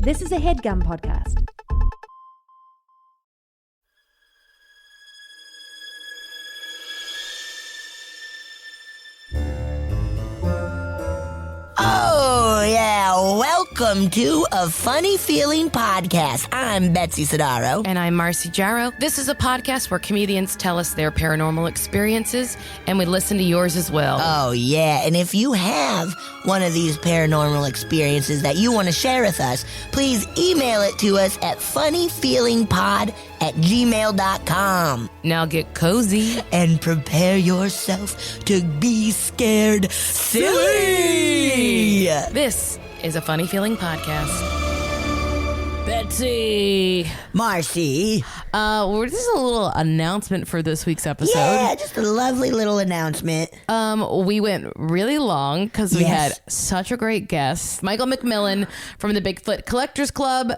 This is a HeadGum podcast. Oh, yeah. Welcome to A Funny Feeling Podcast. I'm Betsy Sidaro. And I'm Marcy Jarrow. This is a podcast where comedians tell us their paranormal experiences, and we listen to yours as well. Oh, yeah. And if you have one of these paranormal experiences that you want to share with us, please email it to us at funnyfeelingpod@gmail.com. Now get cozy. And prepare yourself to be scared silly. This is a Funny Feeling Podcast. Betsy. Marcy. This is a little announcement for this week's episode. Yeah, just a lovely little announcement. We went really long because we Yes. had such a great guest, Michael McMillian from the Bigfoot Collectors Club.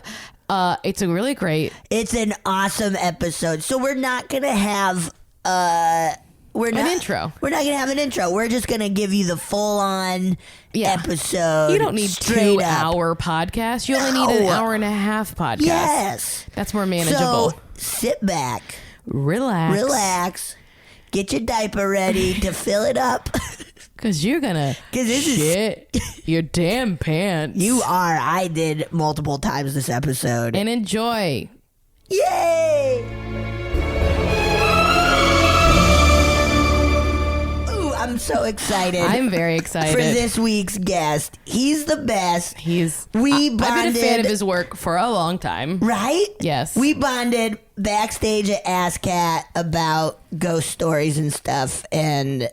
It's a really great. It's an awesome episode. So we're not gonna have An intro. We're not gonna have an intro. We're just gonna give you the full on episode. You don't need straight up. 2-hour podcast. You only need an hour and a half podcast. Yes. That's more manageable. So sit back, Relax. get your diaper ready to fill it up. Because you're gonna shit your damn pants. You are. I did multiple times this episode. And enjoy. Yay! Ooh, I'm so excited. I'm very excited for this week's guest. He's the best. I've been bonded, a fan of his work for a long time. Right? Yes. We bonded backstage at ASCAT about ghost stories and stuff, and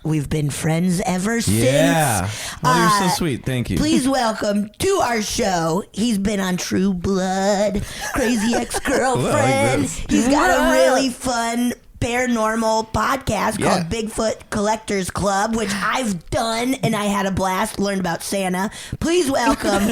we've been friends ever since. Yeah. Oh, you're so sweet. Thank you. Please welcome to our show. He's been on True Blood, Crazy Ex-Girlfriend. He's got a really fun paranormal podcast called Bigfoot Collectors Club, which I've done, and I had a blast, learned about Santa. Please welcome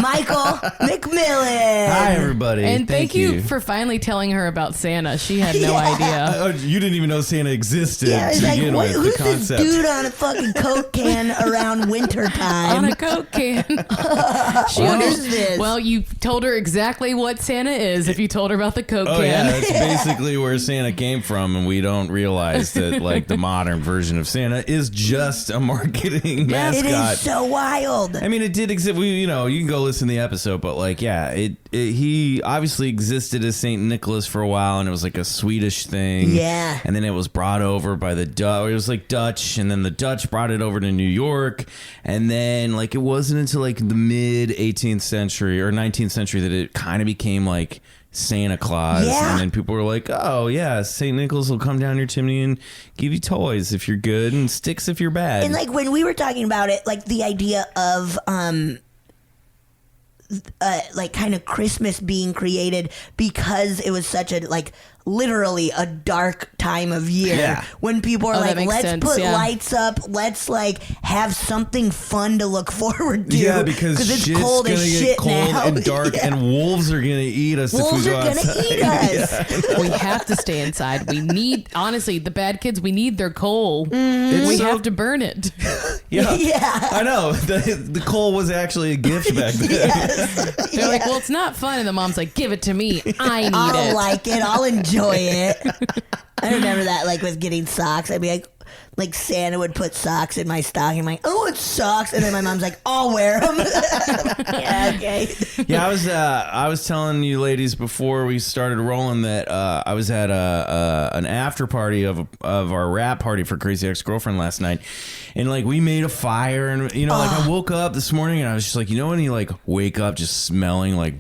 Michael McMillian. Hi, everybody. And thank you for finally telling her about Santa. She had no idea. Oh, you didn't even know Santa existed Yeah, it's to like, begin with. who's The this concept. dude on a fucking Coke can around winter time? On a Coke can. What is this? Well, you told her exactly what Santa is if you told her about the Coke Oh, can. yeah. That's basically where Santa came from, and we don't realize that, like, the modern version of Santa is just a marketing mascot. It is so wild. I mean, it did exist. You can go listen to the episode, but like, he obviously existed as Saint Nicholas for a while, and it was like a Swedish thing. Yeah. And then it was brought over by the Dutch. It was like Dutch, and then the Dutch brought it over to New York, and then like it wasn't until like the mid 18th century or 19th century that it kind of became like Santa Claus. Yeah. And then people were like, oh yeah, Saint Nicholas will come down your chimney and give you toys if you're good and sticks if you're bad. And like when we were talking about it, like the idea of like kind of Christmas being created because it was such a like literally a dark time of year when people are that like, makes let's sense, put yeah. lights up, let's like have something fun to look forward to. Yeah, because it's shit's cold gonna as get shit cold now. and dark, and wolves are gonna eat us Wolves if we go are gonna outside. eat us. We have to stay inside. We need, honestly, the bad kids, we need their coal. We have to burn it. Yeah. Yeah. I know. The coal was actually a gift back then. Yes. They're like, well, it's not fun. And the mom's like, give it to me. I need I'll it. like it. I'll enjoy it. I remember that, like, with getting socks. I'd be like Santa would put socks in my stocking. I'm like, oh, it's socks. And then my mom's like, I'll wear them. Yeah, okay. Yeah, I was telling you ladies before we started rolling that I was at an after party of our rap party for Crazy Ex-Girlfriend last night, and like we made a fire, and like I woke up this morning and I was just like, when you like wake up just smelling like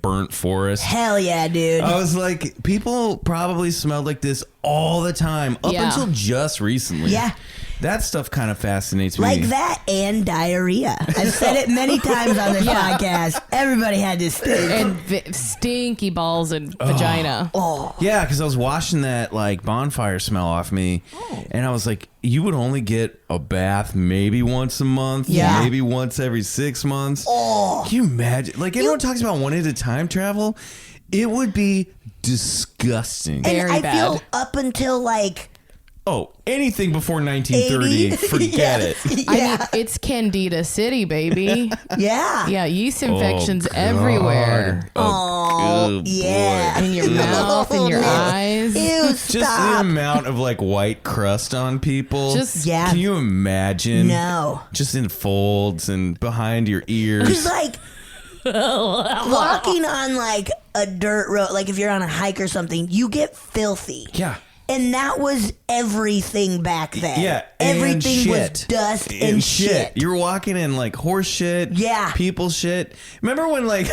burnt forest. Hell yeah, dude. I was like, people probably smelled like this all the time up until just recently. Yeah. That stuff kind of fascinates me. Like that and diarrhea. I've said it many times on this podcast. Everybody had this thing. And stinky balls and vagina. Oh. Yeah, because I was washing that like bonfire smell off me, and I was like, you would only get a bath maybe once a month, maybe once every 6 months. Oh. Can you imagine? Like everyone talks about wanting to time travel. It would be disgusting. And Very I bad. feel up until like Oh, anything before 1930, 80? forget it. Yeah. I mean, it's Candida City, baby. Yeah. Yeah, yeast infections everywhere. Oh, good yeah. boy. In your mouth, in your eyes. Ew, Just the stop. amount of like white crust on people. Just- Yeah. Can you imagine? No. Just in folds and behind your It's ears. like walking on like a dirt road, like if you're on a hike or something, you get filthy. Yeah. And that was everything back then. Yeah, and everything was shit. dust and shit. You're walking in like horse shit. Yeah. People shit. Remember when like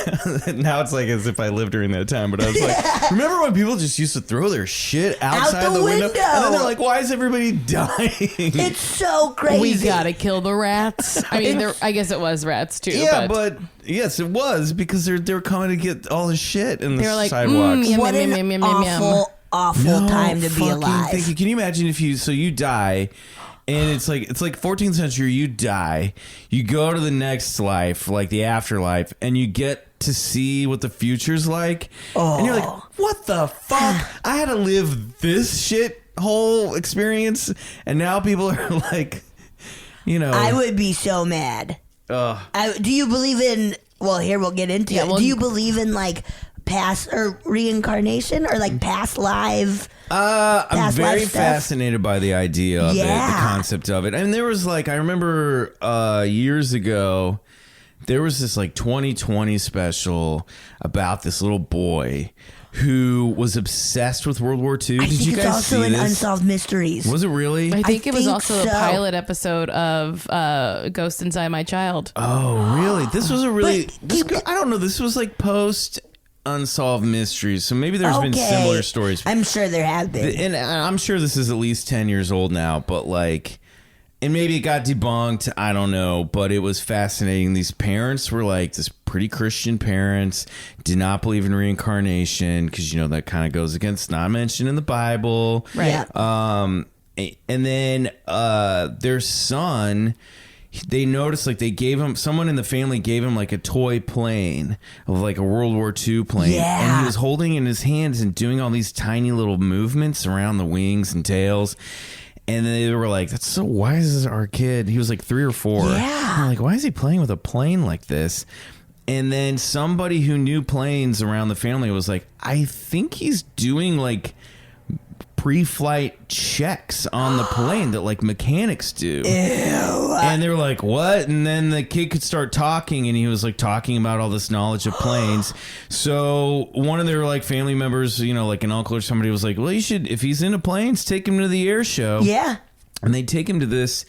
now it's like as if I lived during that time, but I was like, remember when people just used to throw their shit outside Out the window? window. And then they're like, why is everybody dying? It's so crazy. We gotta kill the rats. I mean, I guess it was rats too. Yeah, but yes, it was because they were coming to get all the shit in the They were like, sidewalks. yum, What yum, an yum, yum, yum, yum. awful time to be fucking alive. thank you. Can you imagine if you die and it's like 14th century, you die, you go to the next life, like the afterlife, and you get to see what the future's like, and you're like, what the fuck? I had to live this shit whole experience, and now people are like, you know, I would be so mad. Do you believe in? Well, here we'll get into it. well- Do you believe in like past or reincarnation or like past live? I'm past very life stuff? fascinated by the idea of it, the Yeah. concept of it. And there was like, I remember years ago, there was this like 2020 special about this little boy who was obsessed with World War II. I Did think you it's guys also see in this? Unsolved Mysteries. Was it really? I think it was think also so. a pilot episode of Ghost Inside My Child. Oh, really? This was a really. But I don't know. This was like post Unsolved Mysteries, so maybe there's been similar stories. I'm sure there have been. And I'm sure this is at least 10 years old now, but like, and maybe it got debunked. I don't know, but it was fascinating. These parents were like this pretty Christian parents, did not believe in reincarnation because, you know, that kind of goes against not mentioned in the Bible. Right. Yeah. And then their son, they noticed like they gave him, someone in the family gave him like a toy plane of like a World War II plane. Yeah. And he was holding it in his hands and doing all these tiny little movements around the wings and tails. And then they were like, that's so, why is this our kid? He was like 3 or 4. Yeah. And I'm like, why is he playing with a plane like this? And then somebody who knew planes around the family was like, I think he's doing like pre-flight checks on the plane that like mechanics do. Ew. And they were like, what? And then the kid could start talking, and he was like talking about all this knowledge of planes. So one of their like family members, you know, like an uncle or somebody was like, well, you should, if he's into planes, take him to the air show. Yeah. And they take him to this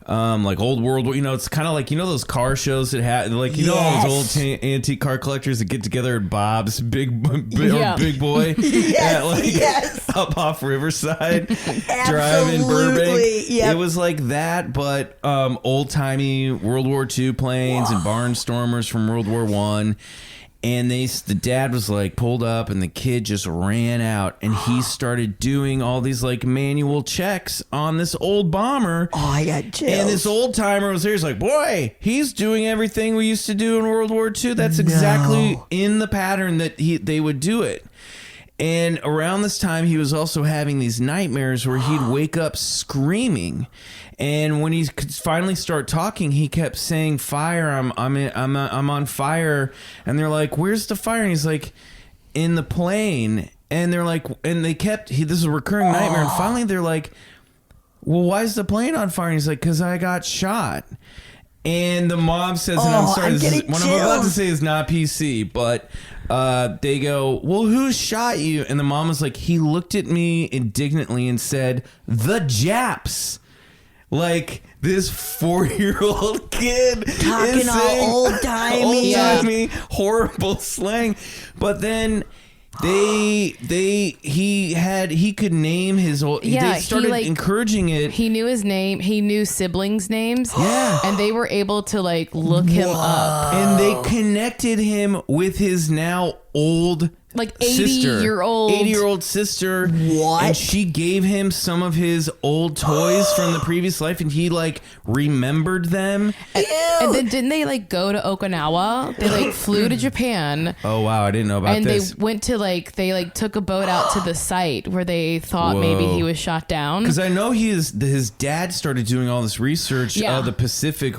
like old World War, you know, it's kind of like, you know, those car shows that have like, you know, all those old antique car collectors that get together at Bob's Big Boy Yes, up off Riverside drive in Burbank. Yep. It was like that, but old timey World War II planes and barnstormers from World War I. And the dad was like pulled up, and the kid just ran out, and he started doing all these like manual checks on this old bomber. Oh, I got chills. And this old timer was there. He's like, boy, he's doing everything we used to do in World War II. That's exactly in the pattern that they would do it. And around this time, he was also having these nightmares where he'd wake up screaming. And when he could finally start talking, he kept saying, "Fire! I'm on fire!" And they're like, "Where's the fire?" And he's like, "In the plane." And they're like, and they kept. This is a recurring nightmare. And finally, they're like, "Well, why is the plane on fire?" And he's like, "'Cause I got shot." And the mom says, and I'm sorry, what I'm about to say is not PC, but they go, well, who shot you? And the mom was like, he looked at me indignantly and said, the Japs. Like, this 4-year-old kid talking is saying all old-timey. horrible slang. But then he could name his old. Yeah, they started encouraging it. He knew his name. He knew siblings' names. Yeah. And they were able to like look him up. And they connected him with his now old like 80-year-old sister. What? And she gave him some of his old toys from the previous life, and he like remembered them. And then didn't they like go to Okinawa? They like flew to Japan. Oh wow, I didn't know about this. And they went to they took a boat out to the site where they thought maybe he was shot down. Because I know his dad started doing all this research of the Pacific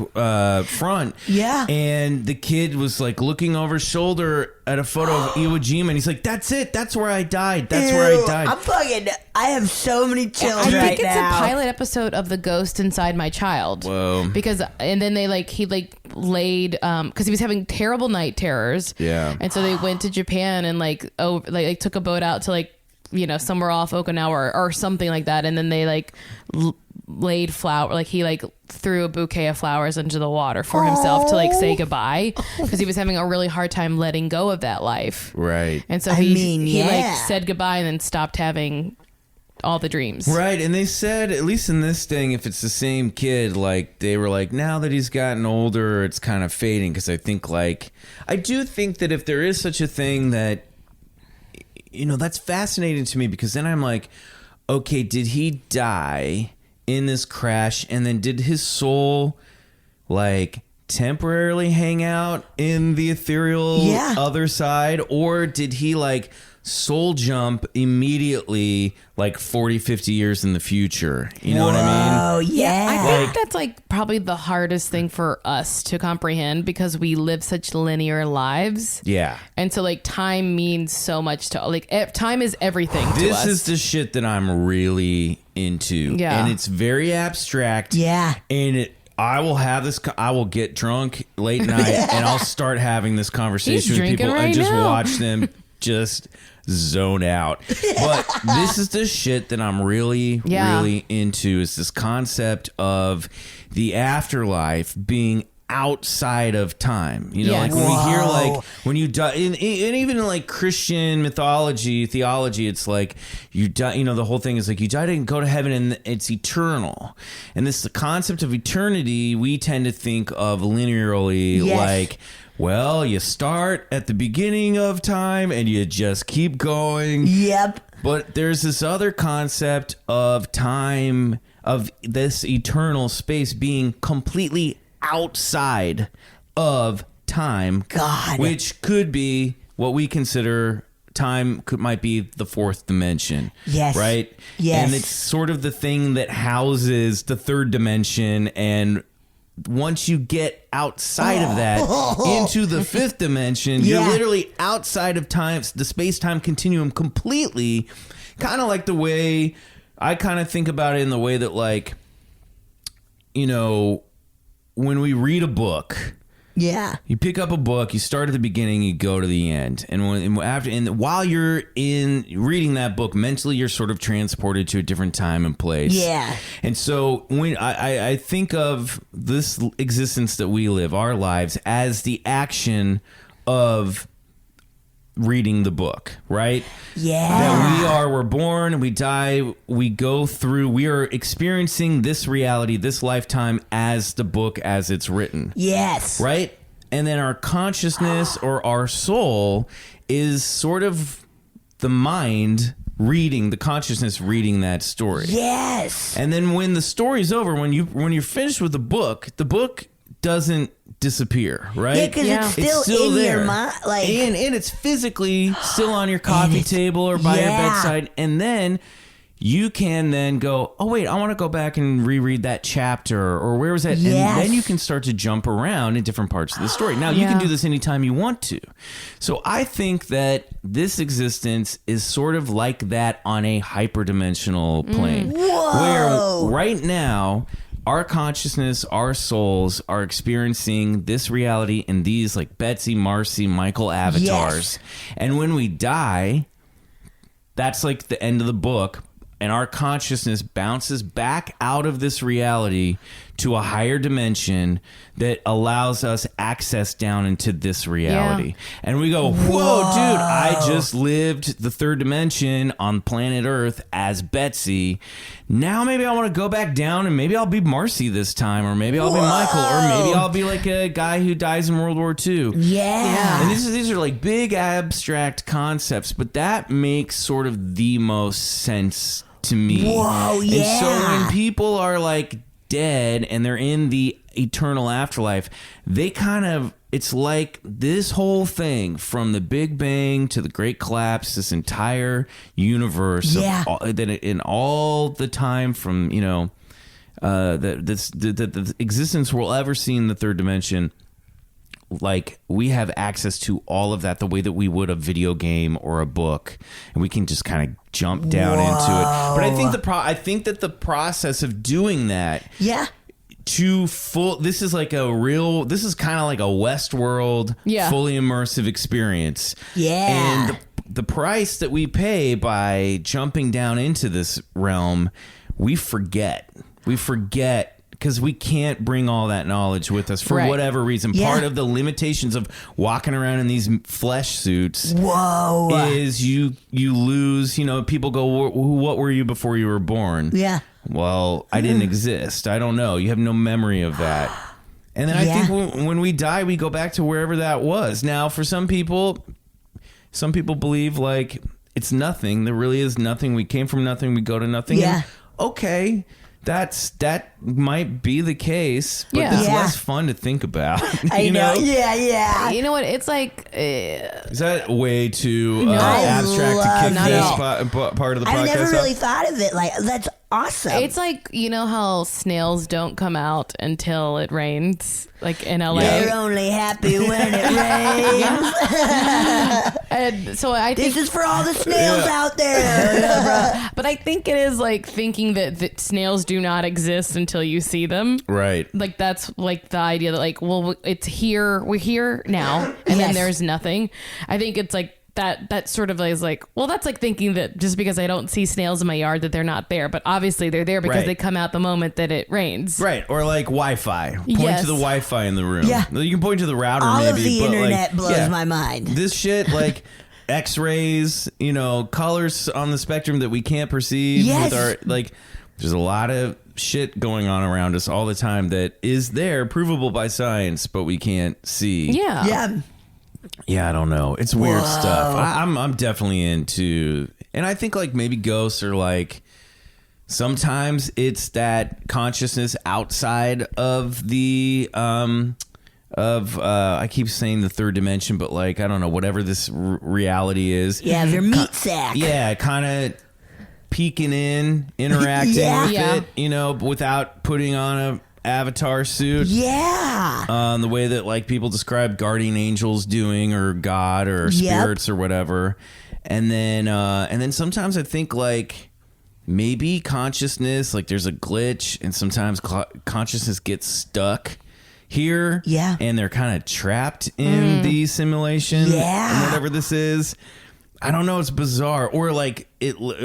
front. Yeah. And the kid was like looking over his shoulder at a photo of Iwo Jima, and he's like, "That's it. That's where I died. That's where I died." I have so many chills right now. I think it's a pilot episode of The Ghost Inside My Child. Whoa. Because, and then he laid, because he was having terrible night terrors. Yeah. And so they went to Japan and took a boat out to somewhere off Okinawa or something like that. And then they laid flower, he threw a bouquet of flowers into the water for himself to say goodbye, because he was having a really hard time letting go of that life. Right. And so he said goodbye and then stopped having all the dreams. Right. And they said, at least in this thing, if it's the same kid, they were like, now that he's gotten older, it's kind of fading. Because I think I do think that if there is such a thing that, that's fascinating to me, because then I'm like, okay, did he die in this crash, and then did his soul temporarily hang out in the ethereal other side, or did he soul jump immediately 40, 50 years in the future? You know what I mean? Oh yeah. I think that's probably the hardest thing for us to comprehend, because we live such linear lives. Yeah. And so time means so much to time is everything to us. This is the shit that I'm really into. Yeah. And it's very abstract. Yeah. And I will get drunk late night and I'll start having this conversation with people and just watch them just zone out. But this is the shit that I'm really, really into, is this concept of the afterlife being outside of time. When we hear when you die, and even in Christian mythology, theology, it's you die, the whole thing is you die and go to heaven and it's eternal. And the concept of eternity, we tend to think of linearly, well, you start at the beginning of time and you just keep going. Yep. But there's this other concept of time, of this eternal space being completely outside of time. God. Which could be what we consider might be the fourth dimension. Yes. Right? Yes. And it's sort of the thing that houses the third dimension, and once you get outside of that into the fifth dimension, you're literally outside of time, the space-time continuum completely, kind of like the way I kind of think about it, in the way that when we read a book, you pick up a book, you start at the beginning, you go to the end, and while you're in reading that book, mentally you're sort of transported to a different time and place. Yeah. And so when I think of this existence that we live, our lives, as the action of reading the book, right? Yeah. That we're born, we die, we go through, we are experiencing this reality, this lifetime, as the book as it's written. Yes. Right? And then our consciousness or our soul is sort of the mind reading, the consciousness reading that story. Yes. And then when the story's over, when you're finished with the book doesn't disappear, right? Yeah, because it's still in there. Your mind. And it's physically still on your coffee table or by your bedside. And then you can then go, oh, wait, I want to go back and reread that chapter, or where was that? Yes. And then you can start to jump around in different parts of the story. Now, you can do this anytime you want to. So I think that this existence is sort of like that on a hyperdimensional plane. Whoa. Where right now, our consciousness, our souls are experiencing this reality in these Betsy, Marcy, Michael avatars. Yes. And when we die, that's the end of the book. And our consciousness bounces back out of this reality to a higher dimension that allows us access down into this reality. Yeah. And we go, whoa, dude, I just lived the third dimension on planet Earth as Betsy. Now maybe I want to go back down and maybe I'll be Marcy this time, or maybe I'll be Michael, or maybe I'll be like a guy who dies in World War II. Yeah. And these are like big abstract concepts, but that makes sort of the most sense to me. Whoa, yeah. And so when people are like dead and they're in the eternal afterlife, they kind of, it's like this whole thing from the Big Bang to the Great Collapse, this entire universe that in all the time from, you know, the existence we'll ever see in the third dimension, like we have access to all of that the way that we would a video game or a book, and we can just kind of jump down into it. But I think that the process of doing that, this is like this is kind of like a Westworld fully immersive experience. And the price that we pay by jumping down into this realm, we forget because we can't bring all that knowledge with us for whatever reason. Part of the limitations of walking around in these flesh suits is you lose, you know, people go, what were you before you were born? Yeah. Well, I didn't exist. I don't know. You have no memory of that. And then I think when we die, we go back to wherever that was. Now, for some people believe like it's nothing. There really is nothing. We came from nothing. We go to nothing. Yeah. And, okay. That might be the case, but it's less fun to think about. I know. Yeah. You know what? It's like... is that way too abstract to kick this part of the podcast I've never really off? thought of it like that's awesome. It's like, you know how snails don't come out until it rains, like in LA. They're only happy when it rains. And so I think this is for all the snails out there. But I think it is like thinking that snails do not exist until you see them. Right. Like that's like the idea that like, well, it's here. We're here now, and then there's nothing. I think it's like that sort of is like, well, that's like thinking that just because I don't see snails in my yard that they're not there, but obviously they're there because they come out the moment that it rains. Right. Or like Wi-Fi. Point to the Wi-Fi in the room. Yeah. You can point to the router all maybe. Of the but internet like, blows my mind. This shit, like X-rays, you know, colors on the spectrum that we can't perceive with our, like, there's a lot of shit going on around us all the time that is there, provable by science, but we can't see. Yeah, I don't know. It's weird stuff. I'm definitely into, and I think like maybe ghosts are like, sometimes it's that consciousness outside of the I keep saying the third dimension, but like I don't know, whatever this reality is. Yeah, your meat sack. Yeah, kind of peeking in, interacting with it, you know, without putting on a avatar suit. The way that like people describe guardian angels doing, or God, or spirits, or whatever. And then sometimes I think like maybe consciousness, like there's a glitch, and sometimes consciousness gets stuck here, and they're kind of trapped in the simulation, and whatever this is. I don't know, it's bizarre. Or like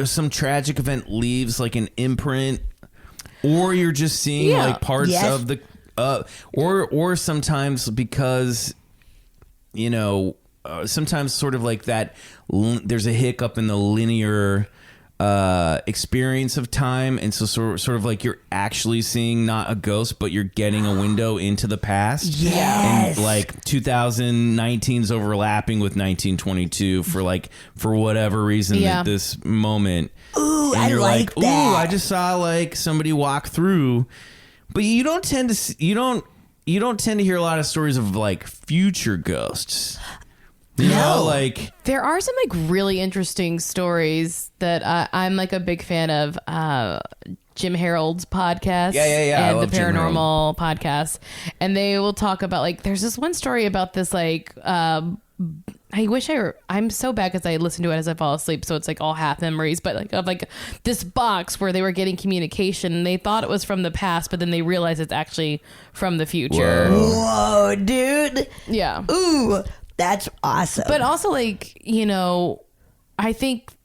some tragic event leaves like an imprint, or you're just seeing like parts of the or sometimes because, you know, sometimes sort of like that there's a hiccup in the linear experience of time, and so sort of like you're actually seeing not a ghost, but you're getting a window into the past. And like 2019's overlapping with 1922 for whatever reason at this moment. Ooh, and you're like that. Ooh, I just saw like somebody walk through. But you don't tend to hear a lot of stories of like future ghosts. You know, like there are some like really interesting stories that I'm like a big fan of. Jim Harold's podcast, and the Paranormal podcast, and they will talk about like there's this one story about this like I'm so bad because I listen to it as I fall asleep, so it's like all half memories, but like of like this box where they were getting communication and they thought it was from the past, but then they realized it's actually from the future. Whoa, dude. Yeah. Ooh, that's awesome. But also like, you know, I think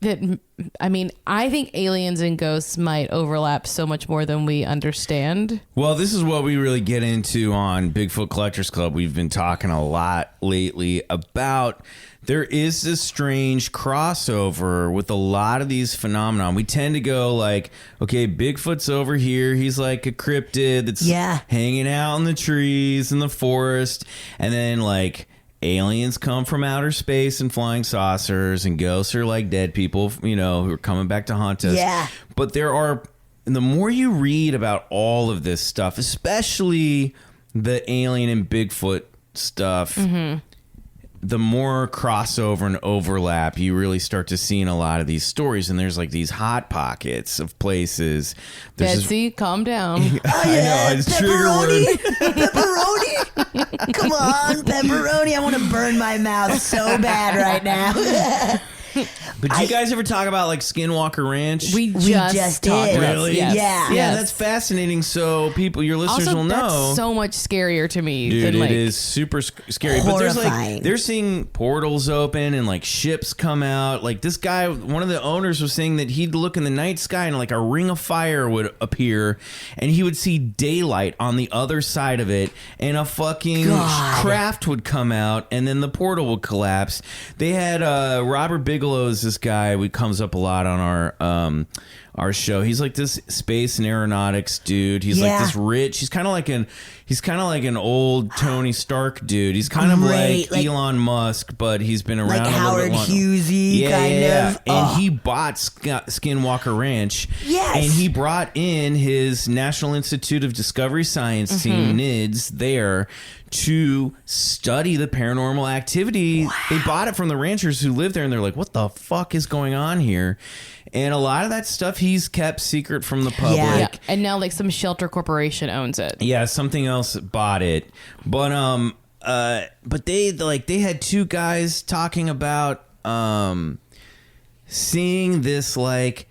aliens and ghosts might overlap so much more than we understand. Well, this is what we really get into on Bigfoot Collectors Club. We've been talking a lot lately about there is this strange crossover with a lot of these phenomena. We tend to go like, okay, Bigfoot's over here. He's like a cryptid that's hanging out in the trees in the forest. And then like aliens come from outer space and flying saucers, and ghosts are like dead people, you know, who are coming back to haunt us. Yeah. But the more you read about all of this stuff, especially the alien and Bigfoot stuff, the more crossover and overlap you really start to see in a lot of these stories. And there's like these hot pockets of places. Betsy, calm down. Oh, yeah, I know, it's trigger word. Pepperoni. Come on, pepperoni. I want to burn my mouth so bad right now. But you guys ever talk about like Skinwalker Ranch? We just talked did. about Really? Yes. Yeah. Yeah, that's fascinating. So your listeners Also, will know. that's so much scarier to me. Dude, than like, it is super scary. Horrifying. But there's like they're seeing portals open and like ships come out. Like this guy, one of the owners was saying that he'd look in the night sky and like a ring of fire would appear, and he would see daylight on the other side of it, and a fucking craft would come out, and then the portal would collapse. They had Robert Bigelow's this guy. We comes up a lot on our show. He's like this space and aeronautics dude. He's like this rich. He's kind of like an old Tony Stark dude. He's kind of like Elon Musk, but he's been around like a little Howard bit longer. Hughesy kind of. And he bought Skinwalker Ranch. Yes. And he brought in his National Institute of Discovery Science team, NIDS, there to study the paranormal activity. Wow. They bought it from the ranchers who live there, and they're like, what the fuck is going on here? And a lot of that stuff he's kept secret from the public. Yeah. And now like some shelter corporation owns it. Yeah, something else bought it. But they had two guys talking about seeing this like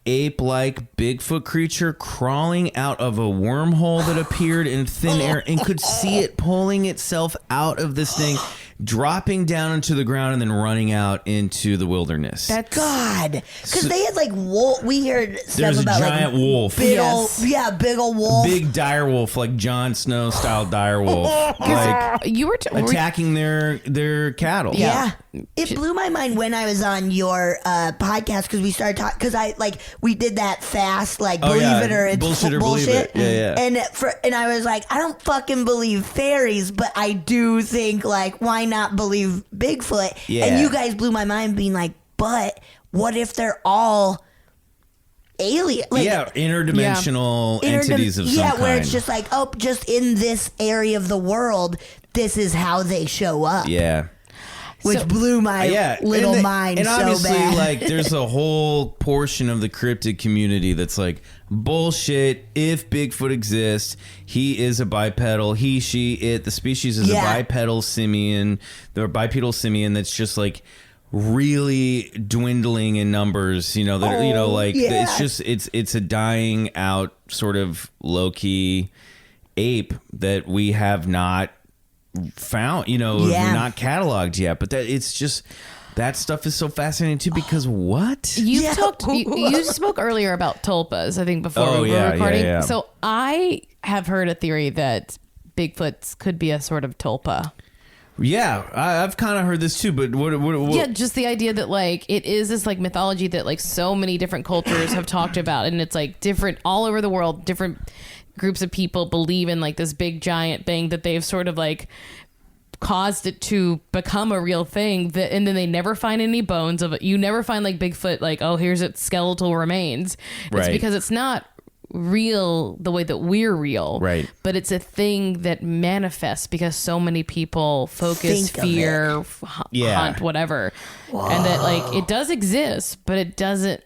ape-like Bigfoot creature crawling out of a wormhole that appeared in thin air, and could see it pulling itself out of this thing, dropping down into the ground, and then running out into the wilderness. That's God. Because they had like wolf. We heard stuff There's a about giant like wolf. big old, big old wolf. Big dire wolf, like Jon Snow style dire wolf, like You were attacking their cattle. Yeah. It blew my mind when I was on your podcast, because we started talking, because we did that fast, like, believe it or it's bullshit or bullshit. believe it. Yeah. And I was like, I don't fucking believe fairies, but I do think, like, why not believe Bigfoot? Yeah. And you guys blew my mind being like, but what if they're all alien? Like, interdimensional entities of some kind. where it's just like, oh, just in this area of the world, this is how they show up. Yeah. Which blew my little mind so bad. And obviously, like, there's a whole portion of the cryptid community that's like, bullshit. If Bigfoot exists, he is a bipedal. He, she, it. The species is a bipedal simian. The bipedal simian that's just like really dwindling in numbers. You know, it's just it's a dying out sort of low key ape that we have not found, not cataloged yet, but that stuff is so fascinating too, because what you spoke earlier about tulpas, I think, before we were recording. Yeah. So I have heard a theory that Bigfoots could be a sort of tulpa. Yeah, I've kind of heard this too, but what? Yeah, just the idea that like it is this like mythology that like so many different cultures have talked about, and it's like different all over the world. Different groups of people believe in like this big giant thing that they've sort of like caused it to become a real thing, and then they never find any bones of it. You never find like Bigfoot like, oh, here's its skeletal remains. It's because it's not real the way that we're real, right? But it's a thing that manifests because so many people focus, fear, hunt, whatever. Whoa. And that like it does exist, but it doesn't.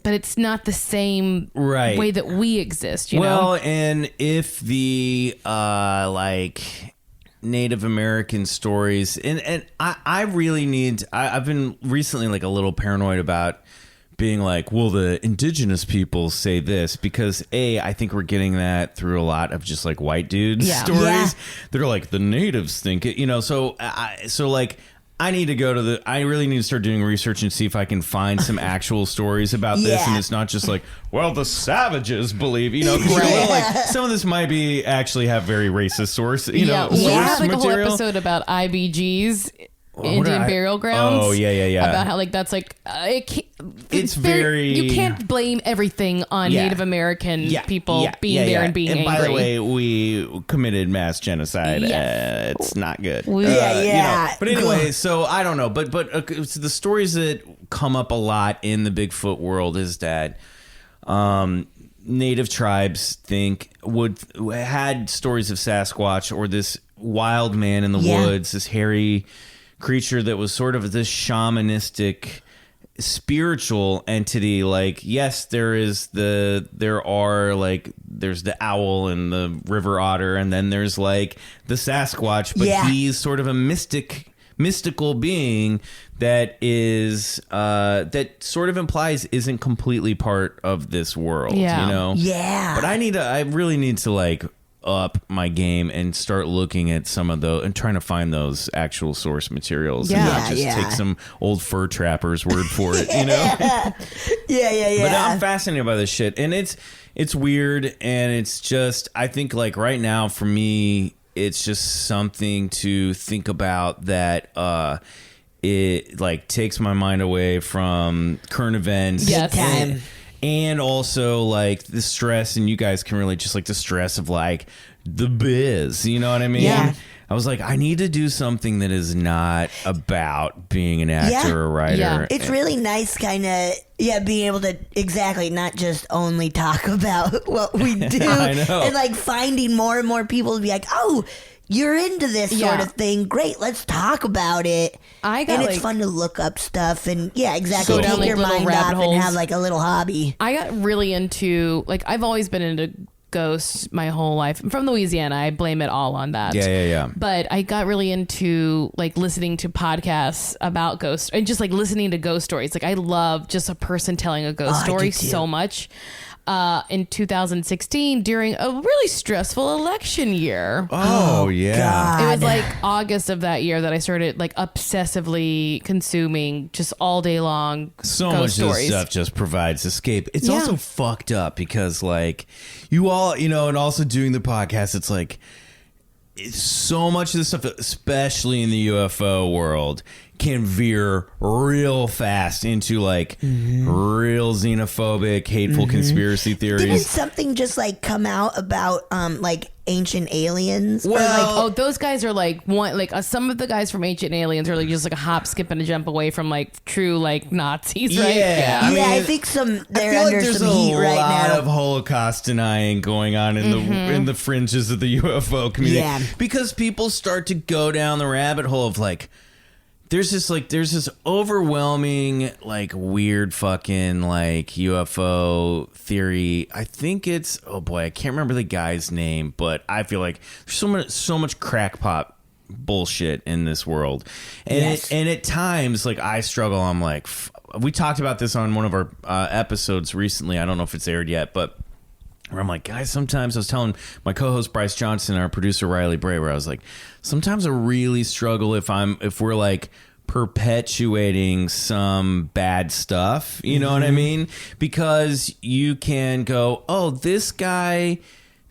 But it's not the same way that we exist, you know? Well, and if the like Native American stories, and I really need, I've been recently like a little paranoid about being like, well, the indigenous people say this, because I think we're getting that through a lot of just like white dudes stories. They're like, the natives think it, so like, I need to go to I really need to start doing research and see if I can find some actual stories about this. And it's not just like, well, the savages believe, you know, 'cause you're a little like, some of this might be actually have very racist source, you know, we source have like material. a whole episode about IBGs. Indian burial grounds. Oh, yeah. About how, like, that's like, it's very... You can't blame everything on Native American people being there and being angry. And by the way, we committed mass genocide. It's not good. You know. But anyway, so I don't know. But so the stories that come up a lot in the Bigfoot world is that native tribes had stories of Sasquatch or this wild man in the woods, this hairy creature that was sort of this shamanistic spiritual entity. Like, yes, there's the owl and the river otter, and then there's like the Sasquatch, but he's sort of a mystical being that is that sort of implies isn't completely part of this world, you know? Yeah. But I really need to like up my game and start looking at some of those and trying to find those actual source materials and not just take some old fur trapper's word for it, you know? Yeah. But I'm fascinated by this shit, and it's weird, and it's just, I think like right now for me, it's just something to think about that it like takes my mind away from current events. Yes. And also like the stress, and you guys can relate, just like the stress of like the biz, you know what I mean? Yeah. I was like, I need to do something that is not about being an actor or writer. Yeah. It's really nice kind of, being able to not just only talk about what we do. I know. And like finding more and more people to be like, oh, you're into this sort of thing. Great, let's talk about it. And it's fun to look up stuff and exactly. Go down, Take like, your little mind rabbit off holes. and have like a little hobby. I got really into, like, I've always been into ghosts my whole life. I'm from Louisiana. I blame it all on that. Yeah. But I got really into like listening to podcasts about ghosts and just like listening to ghost stories. Like, I love just a person telling a ghost story so much. In 2016 during a really stressful election year. Oh yeah. God. It was like August of that year that I started like obsessively consuming just all day long So ghost much stories. of this stuff just provides escape. It's also fucked up because like you all, you know, and also doing the podcast, it's like so much of this stuff, especially in the UFO world, can veer real fast into like real xenophobic, hateful conspiracy theories. Didn't something just like come out about like ancient aliens? Well, those guys are like some of the guys from Ancient Aliens are like just like a hop, skip, and a jump away from like true like Nazis, right? Yeah. I think they're under there's some a heat right lot now. of Holocaust denying going on in the fringes of the UFO community because people start to go down the rabbit hole of like, there's this overwhelming like weird fucking like UFO theory. I think it's, oh boy, I can't remember the guy's name, but I feel like there's so much crackpot bullshit in this world, and and at times like I struggle. I'm like, we talked about this on one of our episodes recently. I don't know if it's aired yet, but where I'm like, guys, sometimes I was telling my co-host Bryce Johnson and our producer Riley Bray, where I was like, sometimes I really struggle if we're like perpetuating some bad stuff, you know what I mean? Because you can go, oh, this guy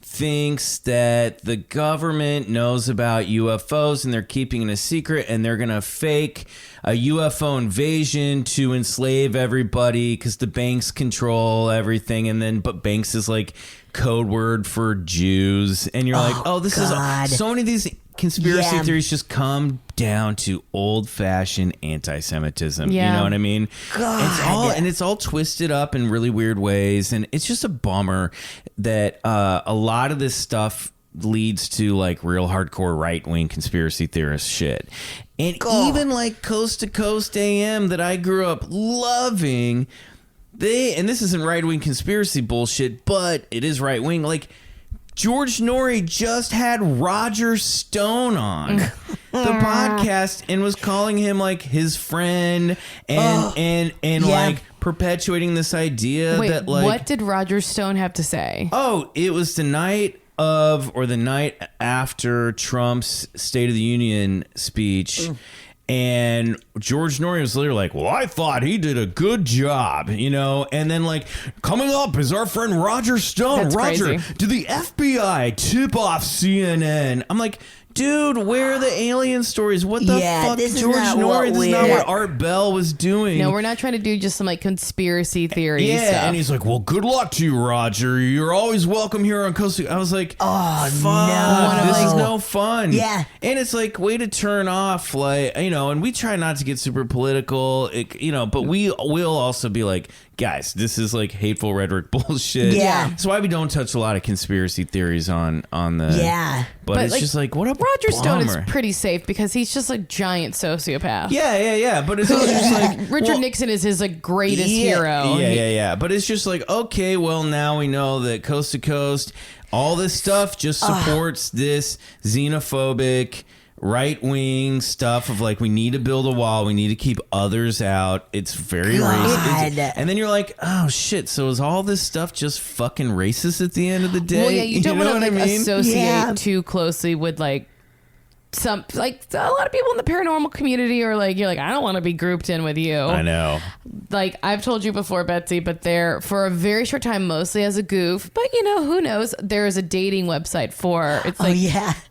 thinks that the government knows about UFOs and they're keeping it a secret and they're gonna fake a UFO invasion to enslave everybody because the banks control everything, and but banks is like code word for Jews, and you're like, oh, this is so many of these conspiracy theories just come down to old-fashioned anti-Semitism. You know what I mean? It's all twisted up in really weird ways, and it's just a bummer that a lot of this stuff leads to like real hardcore right-wing conspiracy theorist shit. And even like Coast to Coast AM that I grew up loving, and this isn't right-wing conspiracy bullshit, but it is right-wing, like George Norrie just had Roger Stone on the podcast and was calling him like his friend and like perpetuating this idea that like, what did Roger Stone have to say? Oh, it was the night of or the night after Trump's State of the Union speech. And George Norrie was literally like, well, I thought he did a good job, you know? And then, like, coming up is our friend Roger Stone. That's Roger, crazy. did the FBI tip off CNN? I'm like, dude, where are the alien stories? What the fuck? this is George not Norrie, what this is not what Art Bell was doing. No, we're not trying to do just some like conspiracy theory Yeah, stuff. and he's like, well, good luck to you, Roger. You're always welcome here on Coast to... I was like, Oh, fuck, no. this is no fun. Yeah. And it's like, way to turn off, like, you know, and we try not to get super political, you know, but we will also be like, guys, this is like hateful rhetoric bullshit. Yeah. That's why we don't touch a lot of conspiracy theories on the... Yeah. But it's like, just like, what a Roger Stone is bummer. pretty safe because he's just a giant sociopath. Yeah. But it's also just like... Richard well, Nixon is his like greatest yeah, hero. Yeah. But it's just like, okay, well, now we know that Coast to Coast, all this stuff just supports this xenophobic, right-wing stuff of like, we need to build a wall, we need to keep others out. It's very racist. And then you're like, oh shit, so is all this stuff just fucking racist at the end of the day? Well, yeah, you don't know want to what like I mean? associate too closely with like some like a lot of people in the paranormal community are like, you're like, I don't want to be grouped in with you. I know. Like I've told you before, Betsy, but they're for a very short time, mostly as a goof. But you know, who knows? There is a dating website for it's like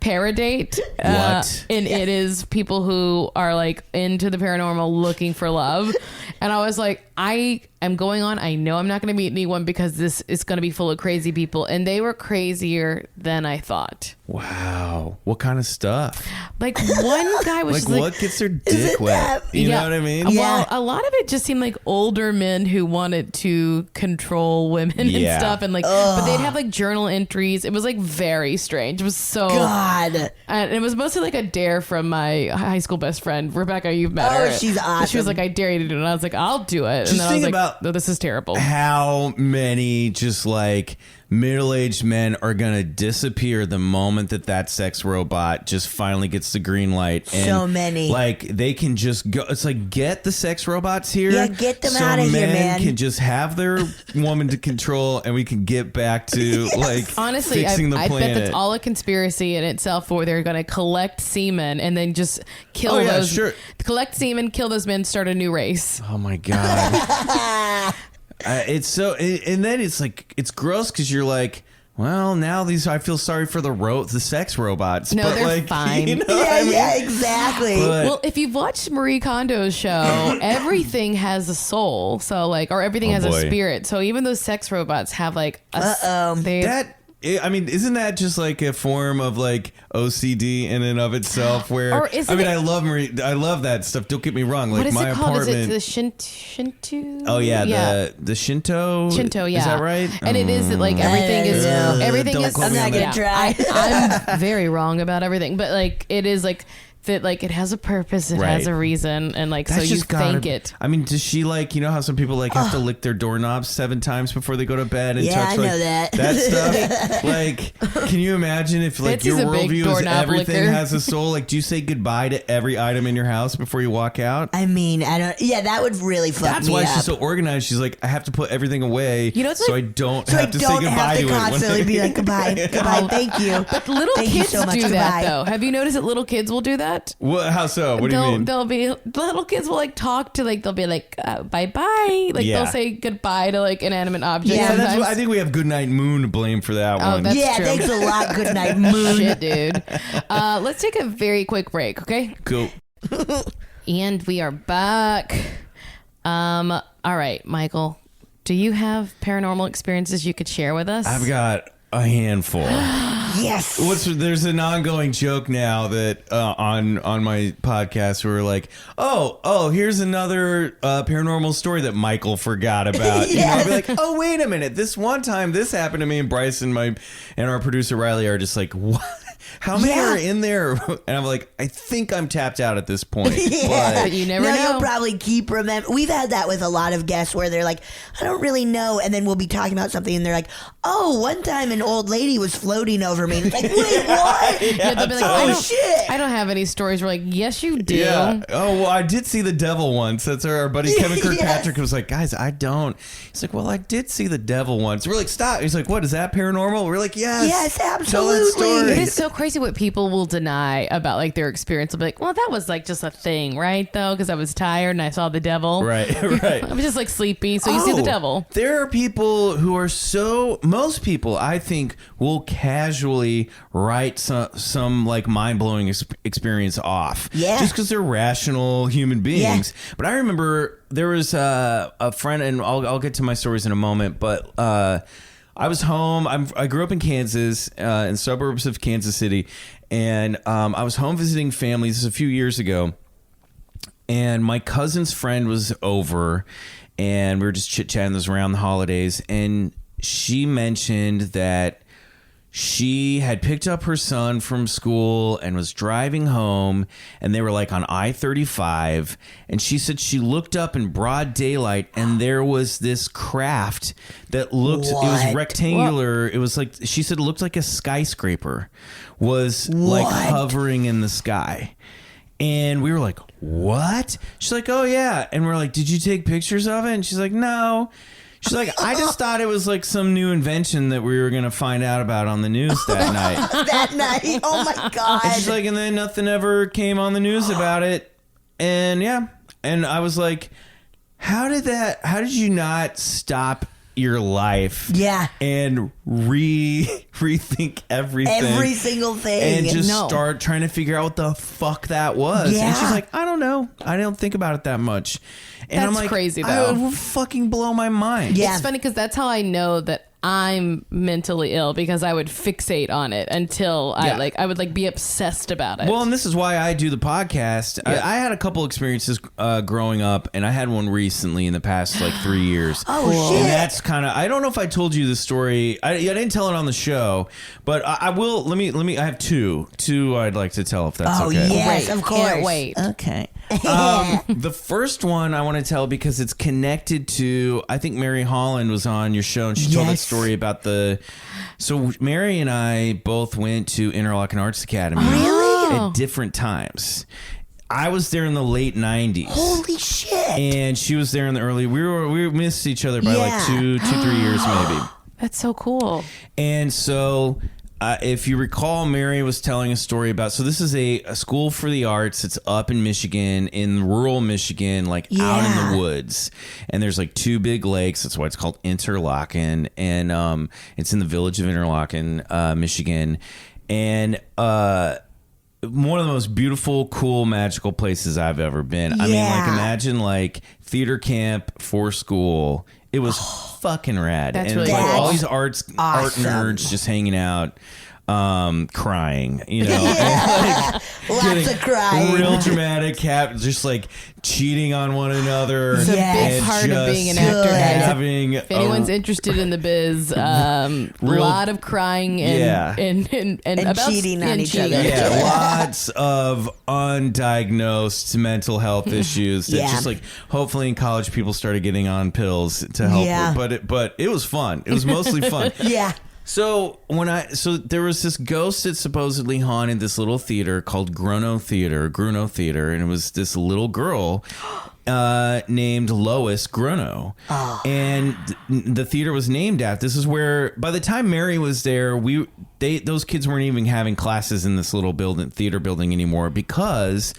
Paradate. What? And it is people who are like into the paranormal, looking for love. And I was like, I am going on. I know I'm not going to meet anyone because this is going to be full of crazy people, and they were crazier than I thought. Wow. What kind of stuff? Like one guy was Like, just like, what gets their dick wet? You know what I mean? Well, a lot of it just seemed like older men who wanted to control women and stuff, and like, but they'd have like journal entries. It was like very strange. It was so God. and it was mostly like a dare from my high school best friend Rebecca. You've met her. She's awesome. She was like, I dare you to do it, and I was like, I'll do it. Just And then I was think like, about no, this is terrible. how many just like middle-aged men are gonna disappear the moment that sex robot just finally gets the green light. And So many. like they can just go. It's like, get the sex robots here. Yeah, get them so outta here, men man. can just have their woman to control, and we can get back to like Honestly, fixing the I planet. bet that's all a conspiracy in itself, where they're going to collect semen and then just kill those. Collect semen, kill those men, start a new race. Oh my god. It's so, and then it's like, it's gross because you're like, well, now I feel sorry for the sex robots. No, but they're like, fine. You know what I mean? Yeah, exactly. But- Well, if you've watched Marie Kondo's show, everything has a soul. So like, or everything has a spirit. So even those sex robots have like I mean, isn't that just like a form of like OCD in and of itself? Where Or isn't I love that stuff. Don't get me wrong. Like what is my it called? apartment. Is it the Shinto? Oh yeah, the Shinto. Shinto, yeah. Is that right? And it is like everything is everything Don't is. quote me I'm on not that. gonna try. I'm very wrong about everything, but like it is like that. Like it has a purpose, it has a reason, and like That's so you just gotta- thank it. I mean, does she like, you know how some people like have to lick their doorknobs 7 times before they go to bed and Yeah, touch I like know that. stuff? Like, can you imagine if like Betsy's your a big worldview is doorknob everything licker. has a soul? Like, do you say goodbye to every item in your house before you walk out? I mean, I don't. Yeah, that would really fuck That's me why up. she's so organized. She's like, I have to put everything away, You know, it's so like- I don't so I have to say don't goodbye have to to it. when constantly I- be like goodbye, goodbye, thank you. But little Thank you kids so much, do that goodbye. though. Have you noticed that little kids will do that? What? How so? What do you mean? They'll be little kids will like talk to like they'll be like bye bye, like Yeah. they'll say goodbye to like inanimate objects. Yeah, Yeah, that's sometimes. what, I think we have Goodnight Moon to blame for that Oh, one. that's Yeah, true. thanks a lot. Good night, moon. Shit, dude. Let's take a very quick break, okay? Cool. And we are back. All right, Michael, do you have paranormal experiences you could share with us? I've got a handful. Yes. There's an ongoing joke now that on my podcast where we're like, oh, here's another paranormal story that Michael forgot about. You know, I'll be like, oh, wait a minute, this one time this happened to me, and Bryson, and our producer Riley are just like, what? How many Yeah. are in there? And I'm like, I think I'm tapped out at this point. Yeah. But you never know. You'll probably keep remember. We've had that with a lot of guests where they're like, I don't really know, and then we'll be talking about something, and they're like, oh, one time an old lady was floating over me. And it's like, wait, what? Yeah, they'll be like, Oh, shit. I don't have any stories. We're like, yes, you do. Yeah. Oh, well, I did see the devil once. That's our buddy Kevin Kirkpatrick was like, guys, I don't. He's like, well, I did see the devil once. We're like, stop. He's like, what, is that paranormal? We're like, yes. Yes, Tell that absolutely. story. It is so crazy what people will deny about like their experience. They'll be like, well, that was like just a thing, right? Though, because I was tired and I saw the devil. Right. I was just like sleepy, so you see the devil. There are people who are most people, I think, will casually write some like mind-blowing experience off. Yeah. Just because they're rational human beings. Yeah. But I remember there was a friend, and I'll get to my stories in a moment, but I was home. I grew up in Kansas, in suburbs of Kansas City, and I was home visiting family. This is a few years ago, and my cousin's friend was over, and we were just chit-chatting. This was around the holidays, and she mentioned that she had picked up her son from school and was driving home, and they were like on I-35, and she said she looked up in broad daylight and there was this craft that looked, it was rectangular. It was like, she said it looked like a skyscraper was like hovering in the sky. And we were like, what? She's like, oh yeah. And we're like, did you take pictures of it? And she's like, no. She's like, I just thought it was like some new invention that we were going to find out about on the news that night. That night? Oh my God. And she's like, and then nothing ever came on the news about it. And yeah. And I was like, how did you not stop your life? Yeah. And rethink everything. Every single thing. And just start trying to figure out what the fuck that was. Yeah. And she's like, I don't know. I don't think about it that much. And That's I'm like, crazy, though. It would fucking blow my mind. Yeah. It's funny because that's how I know that I'm mentally ill, because I would fixate on it until I would like be obsessed about it. Well, and this is why I do the podcast. Yeah. I had a couple experiences growing up, and I had one recently in the past like 3 years. Oh, shit. And that's kind of, I don't know if I told you the story. I didn't tell it on the show, but I will. Let me. I have two I'd like to tell if that's okay. Oh yes, Great. of course. Can't wait. Okay. The first one I want to tell because it's connected to, I think Mary Holland was on your show, and she told that story about so Mary and I both went to Interlochen Arts Academy. Really? At different times. I was there in the late 90s. Holy shit. And she was there in the early, we missed each other by like 3 years maybe. That's so cool. And so if you recall, Mary was telling a story about, so this is a school for the arts. It's up in Michigan, in rural Michigan, like out in the woods. And there's like 2 big lakes. That's why it's called Interlochen. And it's in the village of Interlochen, Michigan. And one of the most beautiful, cool, magical places I've ever been. I mean, like, imagine like theater camp for school. It was fucking rad. That's and really like cool. all these art nerds just hanging out, crying, you know. Yeah. Lots of crying. Real dramatic, just like cheating on one another. It's a big part of being an actor, guys. If anyone's interested in the biz, a lot of crying and about cheating on each other. Yeah, lots of undiagnosed mental health issues that just like hopefully in college people started getting on pills to help with. But it was fun. It was mostly fun. Yeah. So there was this ghost that supposedly haunted this little theater called Gruno Theater, and it was this little girl named Lois Gruno. Oh. And the theater was named after. This is where, by the time Mary was there, those kids weren't even having classes in this little theater building anymore, because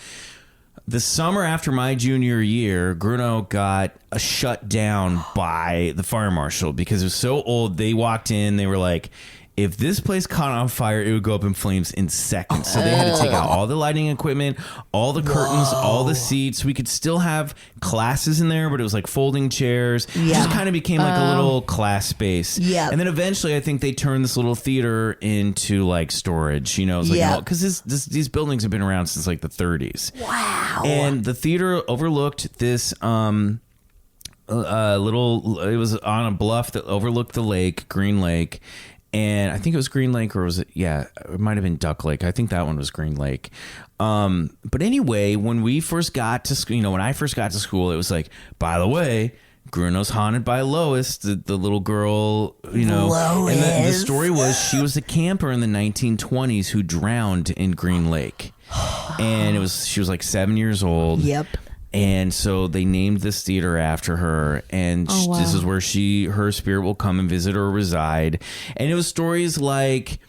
the summer after my junior year, Gruno got shut down by the fire marshal because it was so old. They walked in, they were like, if this place caught on fire, it would go up in flames in seconds. So they had to take out all the lighting equipment, all the curtains, all the seats. We could still have classes in there, but it was like folding chairs. It just kind of became like a little class space. Yeah. And then eventually I think they turned this little theater into like storage, you know, because these buildings have been around since like the 30s. Wow. And the theater overlooked this it was on a bluff that overlooked the lake, Green Lake. And I think it was Green Lake, or was it? Yeah, it might have been Duck Lake. I think that one was Green Lake. But anyway, when we first got to school, when I first got to school, it was like, by the way, Gruno's haunted by Lois, the little girl, Lois. And the story was she was a camper in the 1920s who drowned in Green Lake. And she was like 7 years old. Yep. And so they named this theater after her, and this is where her spirit will come and visit or reside. And it was stories like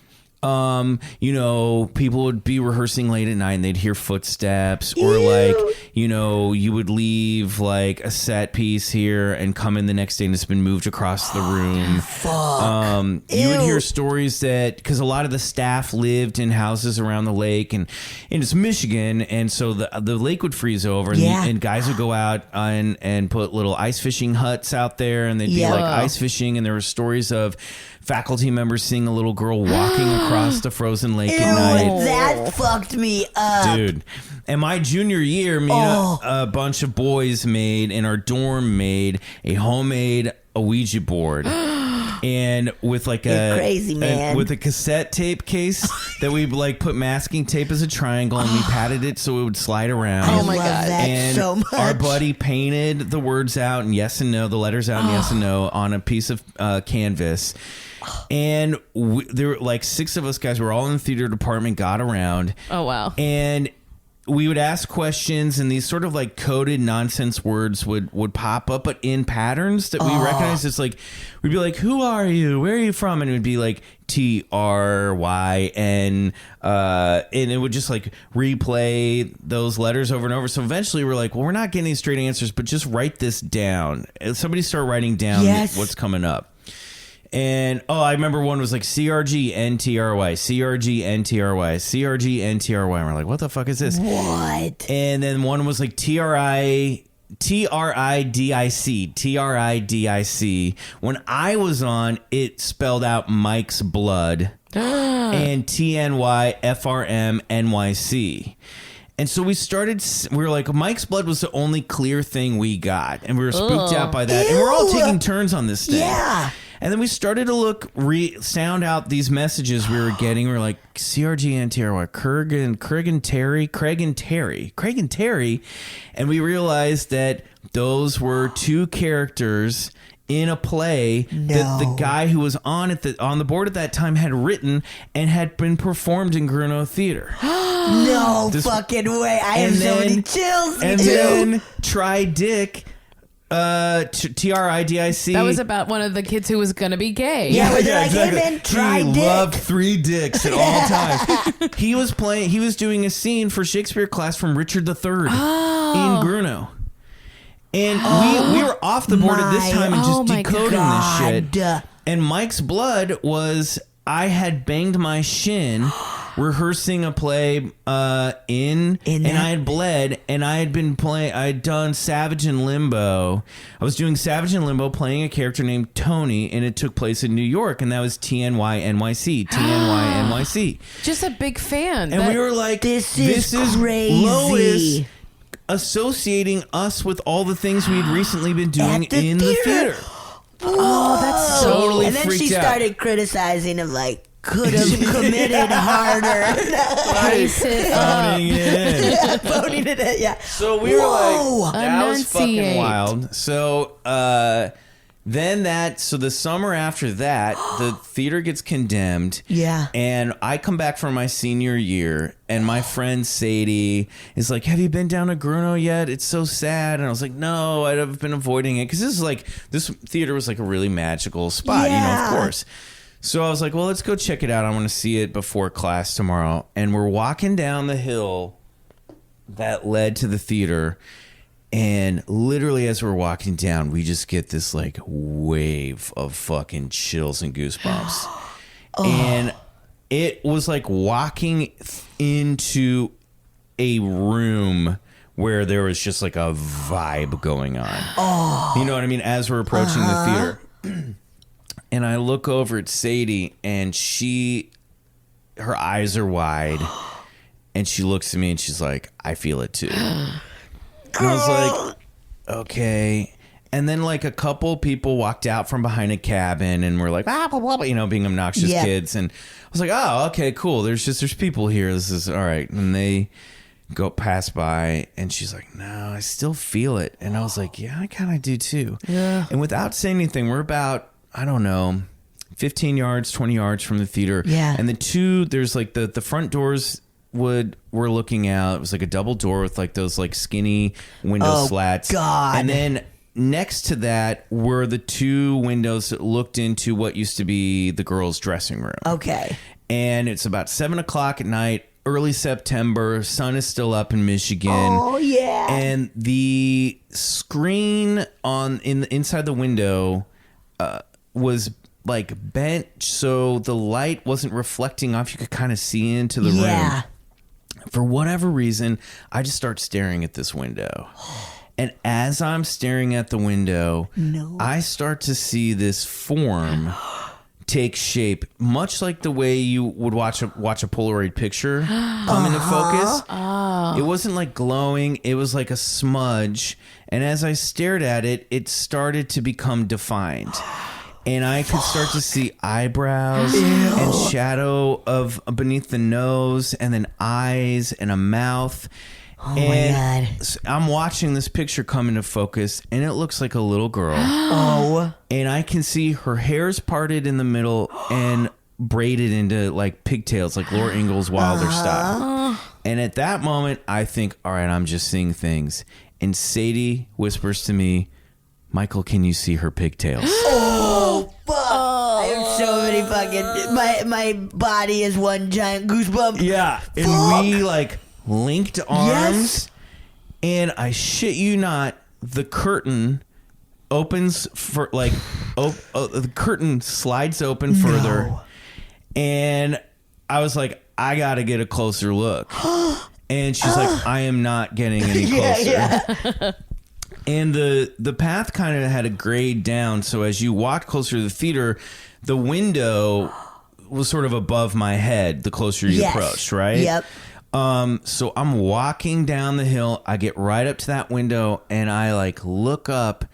You know, people would be rehearsing late at night and they'd hear footsteps, or like, you know, you would leave like a set piece here and come in the next day and it's been moved across the room. Fuck. You would hear stories that, because a lot of the staff lived in houses around the lake, and it's Michigan, and so the lake would freeze over, and, and guys would go out and put little ice fishing huts out there, and they'd be like ice fishing, and there were stories of faculty members seeing a little girl walking across the frozen lake at night. That fucked me up. Dude. And my junior year, me and a bunch of boys in our dorm made a homemade Ouija board. And with like with a cassette tape case that we like put masking tape as a triangle, and we padded it so it would slide around. Oh my God. That and so much. Our buddy painted the words out and yes and no, the letters out and yes and no on a piece of canvas. And there were like 6 of us guys. We're all in the theater department, got around. Oh, wow. And we would ask questions, and these sort of like coded nonsense words would pop up, but in patterns that we recognize. It's like, we'd be like, who are you? Where are you from? And it would be like TRYN. And it would just like replay those letters over and over. So eventually we're like, well, we're not getting any straight answers, but just write this down. And somebody start writing down what's coming up. And I remember one was like CRGNTRY, CRGNTRY, CRGNTRY. And we're like, what the fuck is this? What? And then one was like TRIDIC. When I was on, it spelled out Mike's blood. And TNYFRMNYC. And so we were like, Mike's blood was the only clear thing we got. And we were spooked out by that. And we're all taking turns on this thing. Yeah. And then we started to sound out these messages we were getting. We were like, CRGNTRY, Craig and Terry. And we realized that those were 2 characters in a play that the guy who was on the board at that time had written and had been performed in Grunow Theater. Fucking way. I have so many chills. And then Try Dick. TRIDIC. That was about one of the kids who was gonna be gay. Yeah, like, exactly. Hey man, try he dick. Loved 3 dicks at all times. He was doing a scene for Shakespeare class from Richard III in Grunow. And we were off the board at this time and just decoding this shit. And Mike's blood was, I had banged my shin rehearsing a play and I had bled, and I had done Savage in Limbo. I was doing Savage in Limbo playing a character named Tony, and it took place in New York, and that was TNYNYC. Just a big fan. And we were like, this is crazy. Lois associating us with all the things we'd recently been doing in the theater. Oh, that's so totally And then she freaked out. started criticizing him like, could have committed harder. Price it up. Phoning it in, yeah. So we were like, that was fucking Enunciate. wild. So so the summer after that, the theater gets condemned. Yeah. And I come back from my senior year, and my friend Sadie is like, have you been down to Grunow yet? It's so sad. And I was like, no, I've been avoiding it. Because this theater was like a really magical spot, of course. So I was like, well, let's go check it out. I want to see it before class tomorrow. And we're walking down the hill that led to the theater. And literally as we're walking down, we just get this like wave of fucking chills and goosebumps. And it was like walking into a room where there was just like a vibe going on. You know what I mean? As we're approaching the theater. And I look over at Sadie, and her eyes are wide, and she looks at me and she's like, I feel it too. And I was like, okay. And then like a couple people walked out from behind a cabin and were like, blah, blah, blah, being obnoxious kids. And I was like, oh, okay, cool. There's people here. This is all right. And they go pass by, and she's like, no, I still feel it. And I was like, yeah, I kind of do too. Yeah. And without saying anything, we're about, I don't know, 15 yards, 20 yards from the theater. Yeah. And there's like the front doors were looking out. It was like a double door with like those like skinny window slats. God. And then next to that were the 2 windows that looked into what used to be the girls' dressing room. Okay. and it's about 7:00 at night, early September. Sun is still up in Michigan. Oh yeah. And the screen inside the window was like bent, so the light wasn't reflecting off. You could kind of see into the room. For whatever reason, I just start staring at this window. And as I'm staring at the window, I start to see this form take shape, much like the way you would watch a Polaroid picture come into focus. It wasn't like glowing. It was like a smudge. And as I stared at it, it started to become defined. And I could start to see eyebrows and shadow of beneath the nose, and then eyes and a mouth. Oh my God. I'm watching this picture come into focus, and it looks like a little girl. And I can see her hair's parted in the middle and braided into like pigtails, like Laura Ingalls Wilder style. And at that moment, I think, all right, I'm just seeing things. And Sadie whispers to me, Michael, can you see her pigtails? Oh, fuck. I have so many fucking... My body is one giant goosebump. Yeah. And we like linked arms. And I shit you not, the curtain opens for like... the curtain slides open further. And I was like, I got to get a closer look. And she's like, I am not getting any closer. And the path kind of had a grade down, so as you walked closer to the theater, the window was sort of above my head the closer you approached, right? Yep. So I'm walking down the hill, I get right up to that window, and I like look up,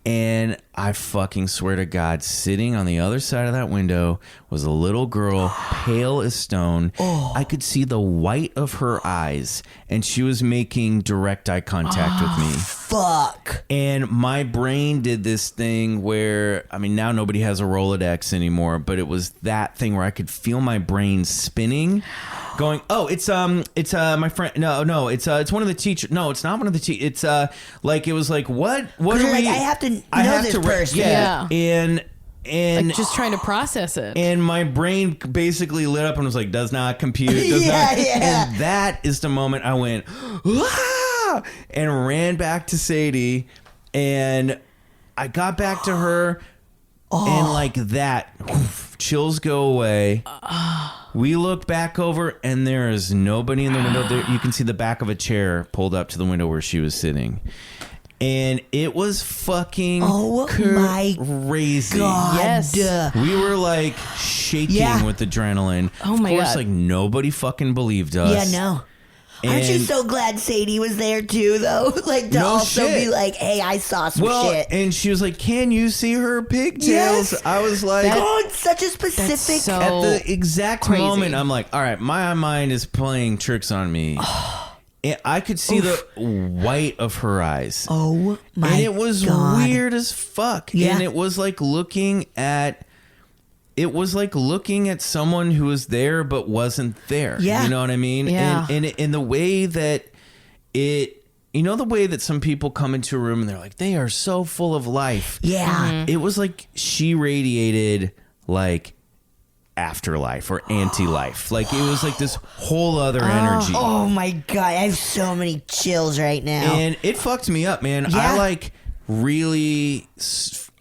and I fucking swear to God, sitting on the other side of that window was a little girl, pale as stone. I could see the white of her eyes, and she was making direct eye contact with me. Fuck. And my brain did this thing where, I mean, now nobody has a Rolodex anymore, but it was that thing where I could feel my brain spinning. Going, oh, it's my friend. No, it's one of the teachers. No, it's not one of the teachers. It's like, it was like, what are we? Like, I have to know this person. Yeah. And like just trying to process it. And my brain basically lit up and was like, does not compute. Does not. And that is the moment I went, ah! And ran back to Sadie, and I got back to her, and like that, chills go away. We look back over, and there is nobody in the window. There, you can see the back of a chair pulled up to the window where she was sitting. And it was fucking crazy. God. Yes. We were like shaking with adrenaline. Oh my God. Of course, God. like nobody fucking believed us. Yeah, no. Aren't you so glad Sadie was there too, though? Like, to also be like, hey, I saw some shit. And she was like, can you see her pigtails? Yes. I was like... God, such a specific... So at the exact crazy. moment, I'm like, all right, my mind is playing tricks on me. And I could see the white of her eyes. Oh, my God. And it was weird as fuck. Yeah. And it was like looking at... It was like looking at someone who was there but wasn't there. Yeah. You know what I mean? Yeah. And in the way that it... You know the way that some people come into a room and they're like, they are so full of life. Yeah. Mm-hmm. It was like she radiated like afterlife or anti-life. Like it was like this whole other energy. Oh, my God. I have so many chills right now. And it fucked me up, man. Yeah. I like really...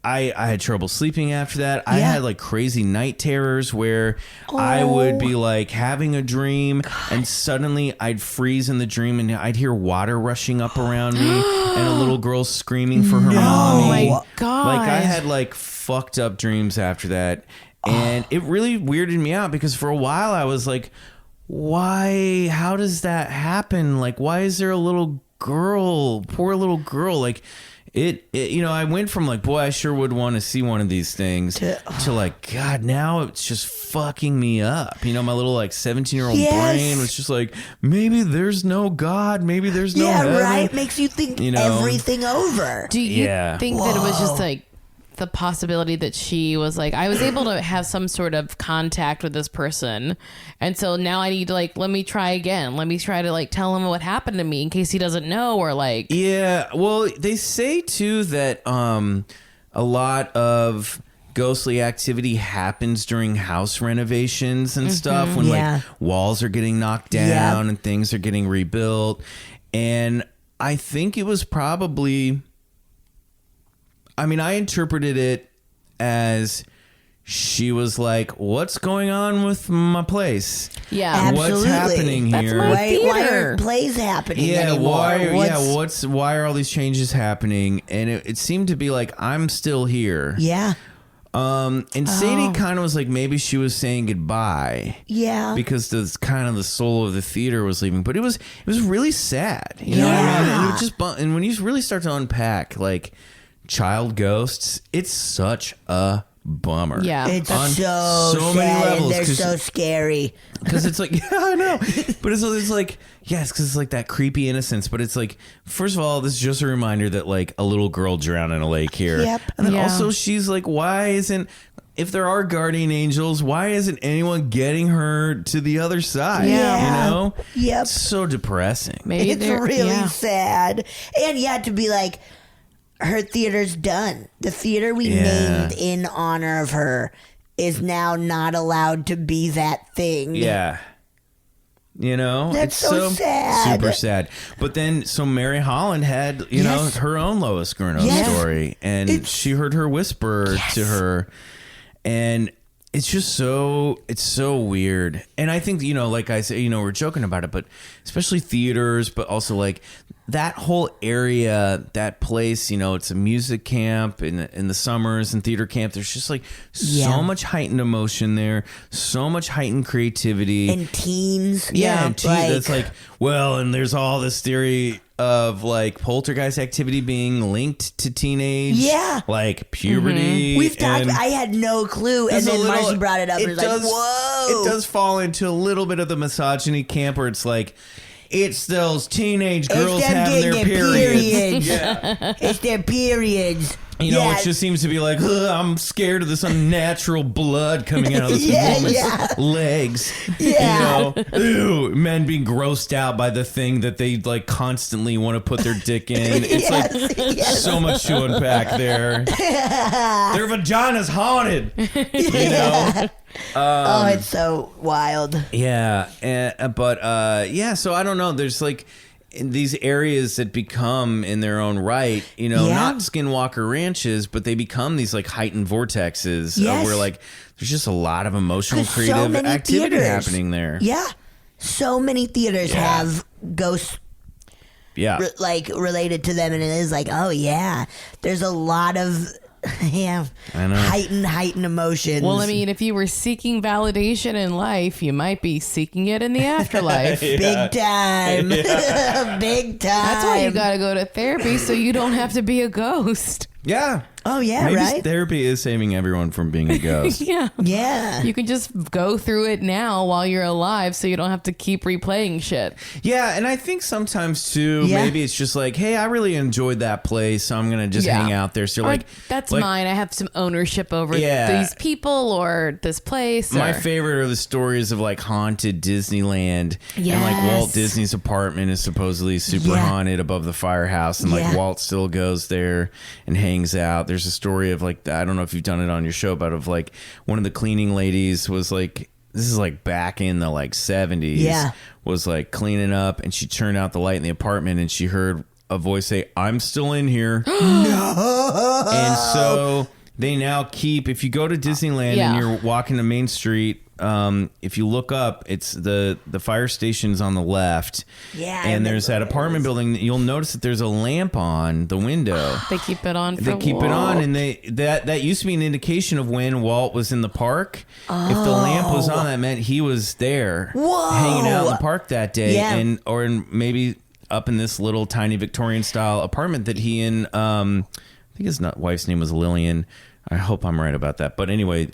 I had trouble sleeping after that. I had like crazy night terrors where I would be like having a dream and suddenly I'd freeze in the dream and I'd hear water rushing up around me and a little girl screaming for her mommy. Oh my God. Like I had like fucked up dreams after that. And it really weirded me out because for a while I was like, why? How does that happen? Like, why is there a little girl, poor little girl? Like, It you know, I went from like, boy, I sure would want to see one of these things to like, God, now it's just fucking me up. You know, my little like 17-year-old brain was just like, maybe there's no God, maybe there's no heaven. Right? Makes you think everything over. Do you think that it was just like the possibility that she was like, I was able to have some sort of contact with this person, and so now I need to like, let me try again. Let me try to like tell him what happened to me in case he doesn't know, or like... Yeah, well, they say too that a lot of ghostly activity happens during house renovations and stuff when like walls are getting knocked down and things are getting rebuilt. And I think it was probably, I mean, I interpreted it as she was like, what's going on with my place? Yeah. Absolutely. What's happening That's here? my Why theater. aren't plays happening Yeah, anymore? why are all these changes happening? And it seemed to be like, I'm still here. Yeah. And Sadie kind of was like, maybe she was saying goodbye. Yeah. Because the kind of the soul of the theater was leaving. But it was really sad. You know what I mean? And it just and when you really start to unpack like child ghosts, it's such a bummer. Yeah. It's On so so many sad, levels, and they're 'cause- so scary. Because it's like, yeah, I know. But it's like, yes, because it's like that creepy innocence. But it's like, first of all, this is just a reminder that like a little girl drowned in a lake here. Yep. And then Yeah. also she's like, why isn't, if there are guardian angels, why isn't anyone getting her to the other side? Yeah. You know? Yep. It's so depressing. Maybe It's they're- really yeah. sad. And yeah, to be like, her theater's done. The theater we Yeah. named in honor of her is now not allowed to be that thing. Yeah. You know? That's it's so sad. Super sad. But then, so Mary Holland had, you know, Yes. her own Lois Gurno Yes. story. And It's- she heard her whisper to her. And it's just it's so weird. And I think, you know, like I say, you know, we're joking about it, but especially theaters, but also like that whole area, that place, you know, it's a music camp in the summers and theater camp. There's just like Yeah. so much heightened emotion there, so much heightened creativity. And teens. Yeah, and like, that's like, well, and there's all this theory of like poltergeist activity being linked to teenage, Yeah. like puberty. we've talked. and I had no clue, and there's a then little- Marcy brought it up, and it was like, "Whoa!" It does fall into a little bit of the misogyny camp where it's like, it's those teenage girls them having their getting periods. periods. Yeah. It's their periods. You know, Yeah. it just seems to be like, "Ugh, I'm scared of this unnatural blood coming out of this Yeah, woman's yeah. legs." Yeah. You know, ew, men being grossed out by the thing that they like constantly want to put their dick in. It's like yes. so much to unpack there. Their vagina's haunted. You know? Oh, it's so wild. Yeah, but yeah. So I don't know. There's like in these areas that become in their own right, you know, Yeah. not Skinwalker ranches, but they become these like heightened vortexes Yes. where like there's just a lot of emotional, 'Cause creative many activity theaters- happening there. Yeah, so many theaters Yeah. have ghosts Yeah. like related to them, and it is like, oh yeah, there's a lot of I know. heightened emotions. Well, I mean, if you were seeking validation in life, you might be seeking it in the afterlife. big time, big time. That's why you got to go to therapy so you don't have to be a ghost. Yeah. Oh yeah, Maybe right. therapy is saving everyone from being a ghost. Yeah. Yeah. You can just go through it now while you're alive so you don't have to keep replaying shit. Yeah, and I think sometimes too, Yeah. maybe it's just like, hey, I really enjoyed that place, so I'm gonna just Yeah. hang out there. So Or, like, that's like, mine. I have some ownership over Yeah. these people or this place. My or- favorite are the stories of like haunted Disneyland and like Yes. Walt Disney's apartment is supposedly super Yeah. haunted above the firehouse, and like Yeah. Walt still goes there and hangs out. There's a story of like, I don't know if you've done it on your show, but of like one of the cleaning ladies was like, this is like back in the like 70s, Yeah. was like cleaning up, and she turned out the light in the apartment and she heard a voice say, "I'm still in here." No. And so they now keep, if you go to Disneyland Yeah. and you're walking to Main Street, if you look up, it's the fire station's on the left. Yeah, I And there's that remember apartment building. You'll notice that there's a lamp on the window. They keep it on for They keep it on, Walt. and that used to be an indication of when Walt was in the park. If the lamp was on, that meant he was there, Whoa. hanging out in the park that day, Yeah. or maybe up in this little tiny Victorian style apartment that he and I think his wife's name was Lillian. I hope I'm right about that, but anyway.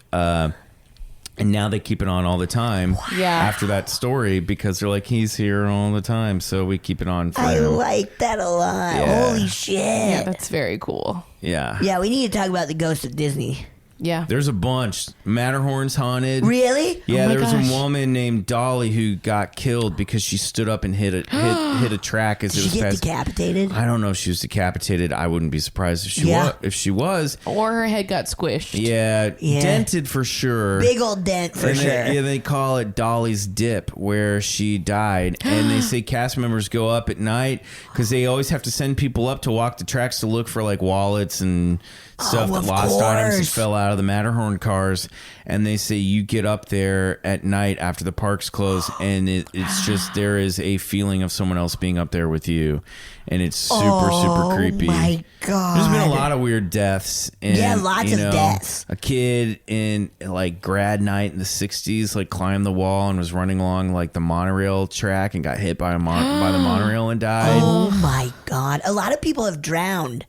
And now they keep it on all the time. Yeah. After that story, because they're like, he's here all the time, so we keep it on for I him. like that a lot. Yeah. Holy shit. Yeah, that's very cool. Yeah. Yeah, we need to talk about the ghost of Disney. Yeah. There's a bunch. Matterhorn's haunted. Really? Yeah, Oh my there was gosh. a woman named Dolly who got killed because she stood up and hit a track as Did it she was get passing. decapitated? I don't know if she was decapitated. I wouldn't be surprised if she Yeah. was. If she was, Or her head got squished. yeah, Yeah. dented for sure. Big old dent for And sure. they call it Dolly's Dip, where she died. And they say cast members go up at night because they always have to send people up to walk the tracks to look for like wallets and stuff, of lost items that course. fell out of the Matterhorn cars. And they say you get up there at night after the parks close, and it's just there is a feeling of someone else being up there with you, and it's super creepy. Oh my god! There's been a lot of weird deaths. And, Yeah, lots of deaths. A kid in like grad night in the 60s like climbed the wall and was running along like the monorail track and got hit by the monorail and died. Oh my god! A lot of people have drowned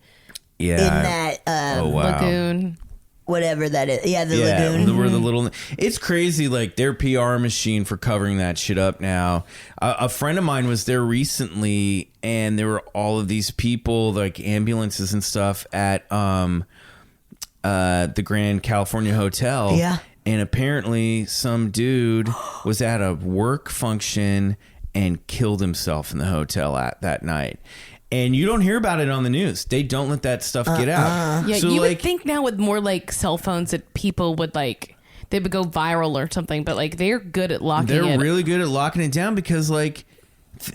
Yeah. in that Oh wow. Lagoon. whatever that is. Yeah, the Yeah, lagoon. where the little. It's crazy, like their PR machine for covering that shit up now. A friend of mine was there recently, and there were all of these people, like ambulances and stuff, at the Grand California Hotel. Yeah. And apparently, some dude was at a work function and killed himself in the hotel that night. And you don't hear about it on the news. They don't let that stuff get out. Yeah, So, you like, would think now with more like cell phones that people would like, they would go viral or something, but like they're good at locking they're it. really good at locking it down because like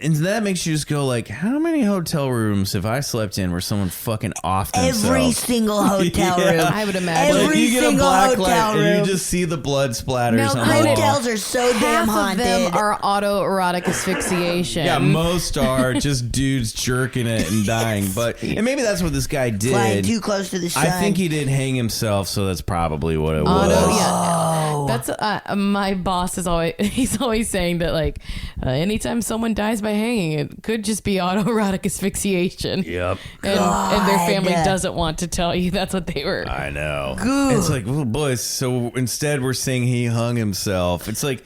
and that makes you just go like, how many hotel rooms have I slept in where someone fucking off themselves? Every single hotel Yeah. room. I would imagine. Every Like, you get a single black hotel light room. and you just see the blood splatters Now, on the granted, wall. Hotels are so damn Half haunted. of them are autoerotic asphyxiation. Yeah, most are just dudes jerking it and dying. But and maybe that's what this guy did. flying too close to the sun. I think he did hang himself, so that's probably what it Auto, was. yeah. That's my boss is he's always saying that like anytime someone dies by hanging, it could just be autoerotic asphyxiation. Yep. And their family God. doesn't want to tell you that's what they were. I know. Good. It's like, well, boys, so instead we're saying he hung himself. It's like,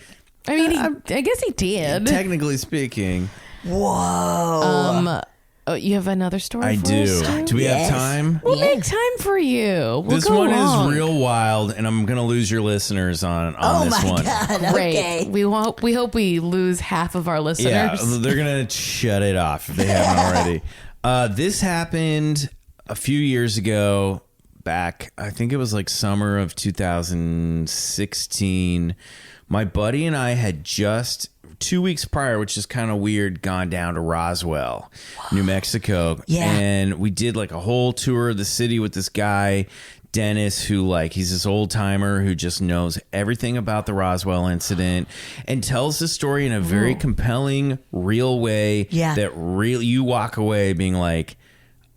I mean, I guess he did. technically speaking, Whoa. Oh, you have another story? I for do. us, too? Do we Yes. have time? We'll Yeah. make time for you. We'll This go one long. is real wild, and I'm gonna lose your listeners on Oh this my one. god. Great. Okay. We hope we lose half of our listeners. Yeah, they're gonna shut it off if they haven't already. This happened a few years ago. Back, I think it was like summer of 2016. My buddy and I had just 2 weeks prior, which is kind of weird, gone down to Roswell, New Mexico. Yeah. And we did like a whole tour of the city with this guy, Dennis, who like he's this old timer who just knows everything about the Roswell incident and tells the story in a very compelling, real way. Yeah. That really you walk away being like,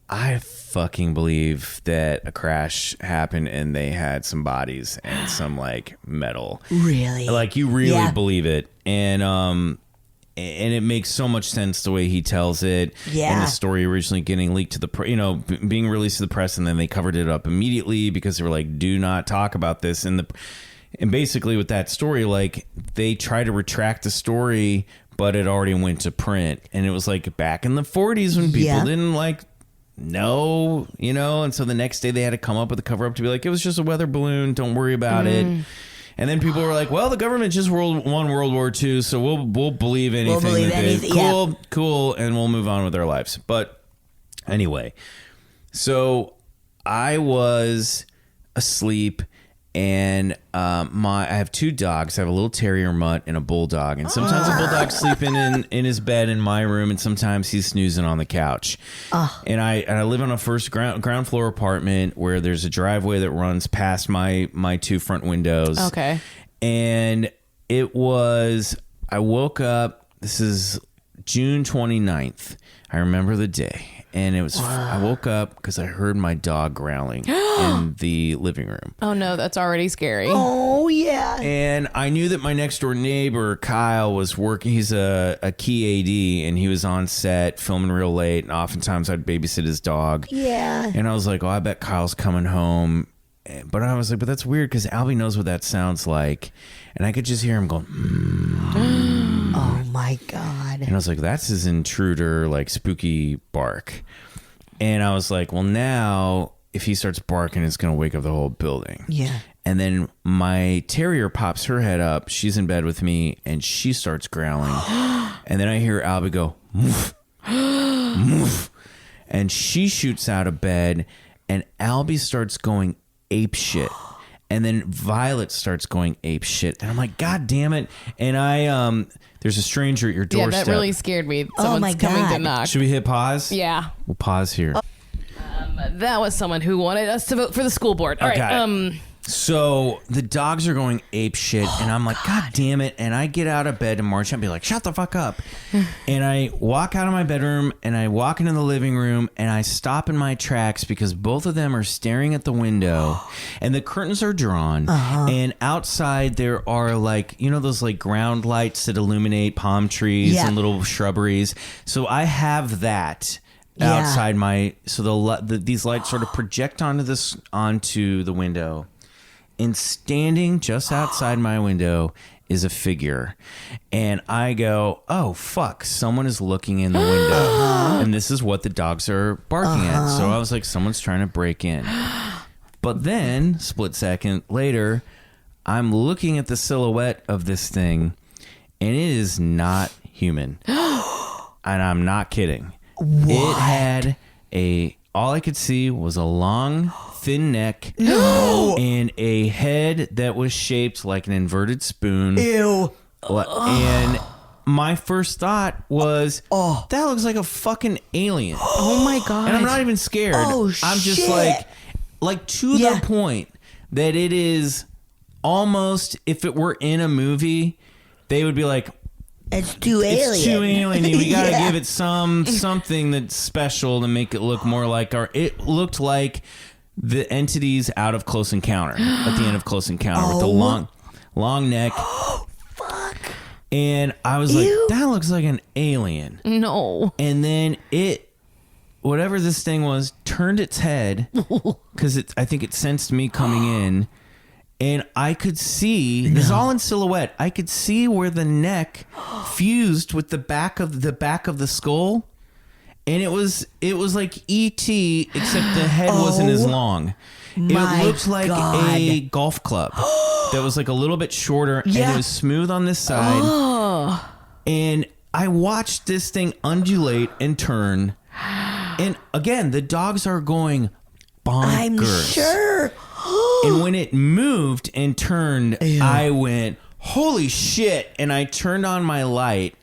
I fucking believe that a crash happened and they had some bodies and some like metal. Really? Like you really Yeah. believe it. And it makes so much sense the way he tells it. Yeah. And the story originally getting leaked to the being released to the press, and then they covered it up immediately because they were like, do not talk about this. And basically with that story, like they try to retract the story, but it already went to print. And it was like back in the 40s when people Yeah. didn't like know, and so the next day they had to come up with a cover up to be like, it was just a weather balloon, don't worry about it. And then people were like, well, the government just won World War II, so we'll believe anything. believe that they- anything, yeah. Cool, and we'll move on with our lives. But anyway, so I was asleep, and I have two dogs. I have a little terrier mutt and a bulldog, and sometimes the bulldog's sleeping in his bed in my room, and sometimes he's snoozing on the couch. And I live on a first ground floor apartment where there's a driveway that runs past my two front windows. Okay. And I woke up, this is June 29th. I remember the day. And it was, I woke up because I heard my dog growling in the living room. Oh no, that's already scary. Oh yeah. And I knew that my next door neighbor, Kyle, was working. He's a key AD, and he was on set filming real late. And oftentimes I'd babysit his dog. Yeah. And I was like, oh, I bet Kyle's coming home. But I was like, but that's weird because Albie knows what that sounds like. And I could just hear him going, Oh my god. And I was like, that's his intruder, like spooky bark. And I was like, well, now if he starts barking, it's going to wake up the whole building. Yeah. And then my terrier pops her head up. She's in bed with me, and she starts growling. And then I hear Albie go, "Moof, moof," and she shoots out of bed, and Albie starts going ape shit. And then Violet starts going ape shit. And I'm like, God damn it. And there's a stranger at your doorstep. Yeah, that really scared me. Someone's coming to knock. Should we hit pause? Yeah. We'll pause here. That was someone who wanted us to vote for the school board. All right. So the dogs are going ape shit, and I'm like, God damn it. And I get out of bed and march and be like, shut the fuck up. And I walk out of my bedroom, and I walk into the living room, and I stop in my tracks because both of them are staring at the window, and the curtains are drawn. And outside there are like, you know, those like ground lights that illuminate palm trees and little shrubberies. So I have that. Outside these lights sort of project onto the window, and standing just outside my window is a figure, and I go, oh fuck, someone is looking in the window. And this is what the dogs are barking at. So I was like, someone's trying to break in. But then split second later, I'm looking at the silhouette of this thing, and it is not human. And I'm not kidding. What? It had all I could see was a long, thin neck and a head that was shaped like an inverted spoon. Ew. And my first thought was, that looks like a fucking alien. Oh my God. And I'm not even scared. Oh, I'm just shit. like to the point that it is almost, if it were in a movie, they would be like, it's too alien. It's too alien. We got to give it something that's special to make it look more like It looked like the entities out of Close Encounter at the end of Close Encounter with the long neck. Fuck. And I was like, that looks like an alien. No. And then whatever this thing was, turned its head because I think it sensed me coming in. And I could see, this is all in silhouette, I could see where the neck fused with the back of the skull. And it was like E.T., except the head wasn't as long. It looked like a golf club that was like a little bit shorter, and it was smooth on this side. And I watched this thing undulate and turn. And again, the dogs are going bonkers. I'm sure. And when it moved and turned, I went, holy shit. And I turned on my light,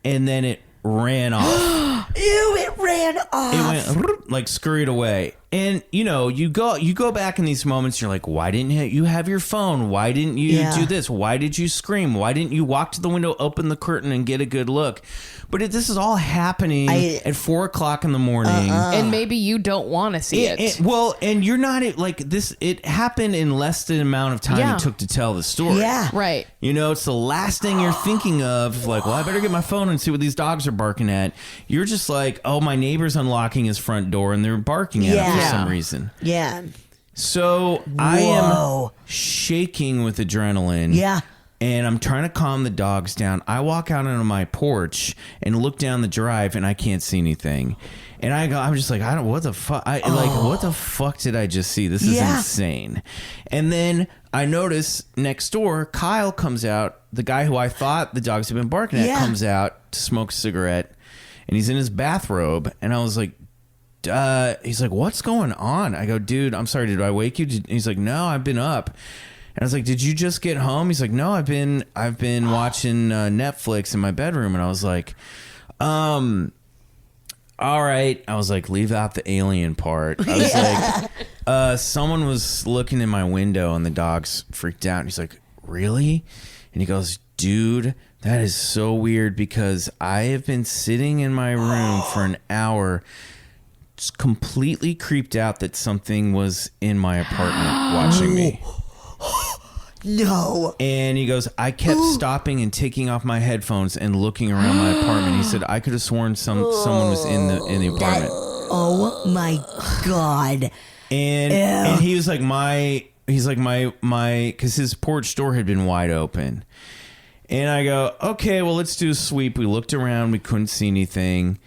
and then it ran off. Ew, it ran off. It went like scurried away. And you know, you go back in these moments, you're like, why didn't you have your phone? Why didn't you do this? Why did you scream? Why didn't you walk to the window, open the curtain, and get a good look? But this is all happening at 4:00 in the morning. And maybe you don't want to see it. Well, and you're not like this. It happened in less than the amount of time it took to tell the story. Yeah. Right. You know, it's the last thing you're thinking of. Like, well, I better get my phone and see what these dogs are barking at. You're just like, oh, my neighbor's unlocking his front door and they're barking at him for some reason. Yeah. So I am shaking with adrenaline. Yeah. And I'm trying to calm the dogs down. I walk out onto my porch and look down the drive, and I can't see anything. And I'm just like, what the fuck? What the fuck did I just see? This is insane. And then I notice next door, Kyle comes out. The guy who I thought the dogs had been barking at comes out to smoke a cigarette, and he's in his bathrobe. And I was like, he's like, what's going on? I go, dude, I'm sorry. Did I wake you? He's like, no, I've been up. And I was like, did you just get home? He's like, no, I've been watching Netflix in my bedroom. And I was like, all right. I was like, leave out the alien part. I was like, someone was looking in my window and the dogs freaked out. And he's like, really? And he goes, dude, that is so weird because I have been sitting in my room for an hour just completely creeped out that something was in my apartment watching me. No. And he goes, I kept stopping and taking off my headphones and looking around my apartment. He said, I could have sworn someone was in the apartment. Oh my God. And he was like, because his porch door had been wide open. And I go, okay, well, let's do a sweep. We looked around. We couldn't see anything.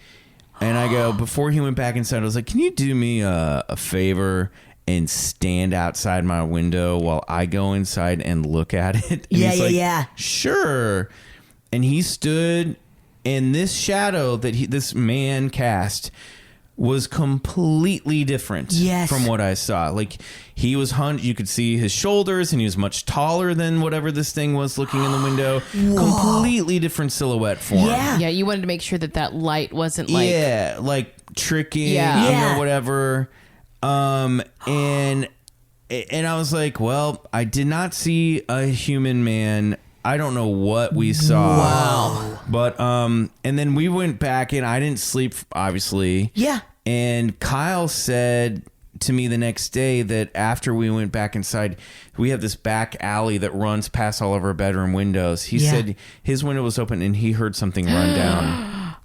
And I go, before he went back inside, I was like, can you do me a favor and stand outside my window while I go inside and look at it? And Yeah, he's like, yeah. Sure. And he stood, and this shadow that this man cast was completely different from what I saw. Like, he was you could see his shoulders, and he was much taller than whatever this thing was looking in the window. Completely different silhouette form. Yeah, you wanted to make sure that light wasn't like... Yeah, like tricking, whatever. And I was like, well, I did not see a human man. I don't know what we saw. Wow. But, and then we went back, and I didn't sleep, obviously. Yeah. And Kyle said to me the next day that after we went back inside, we have this back alley that runs past all of our bedroom windows. He said his window was open and he heard something run down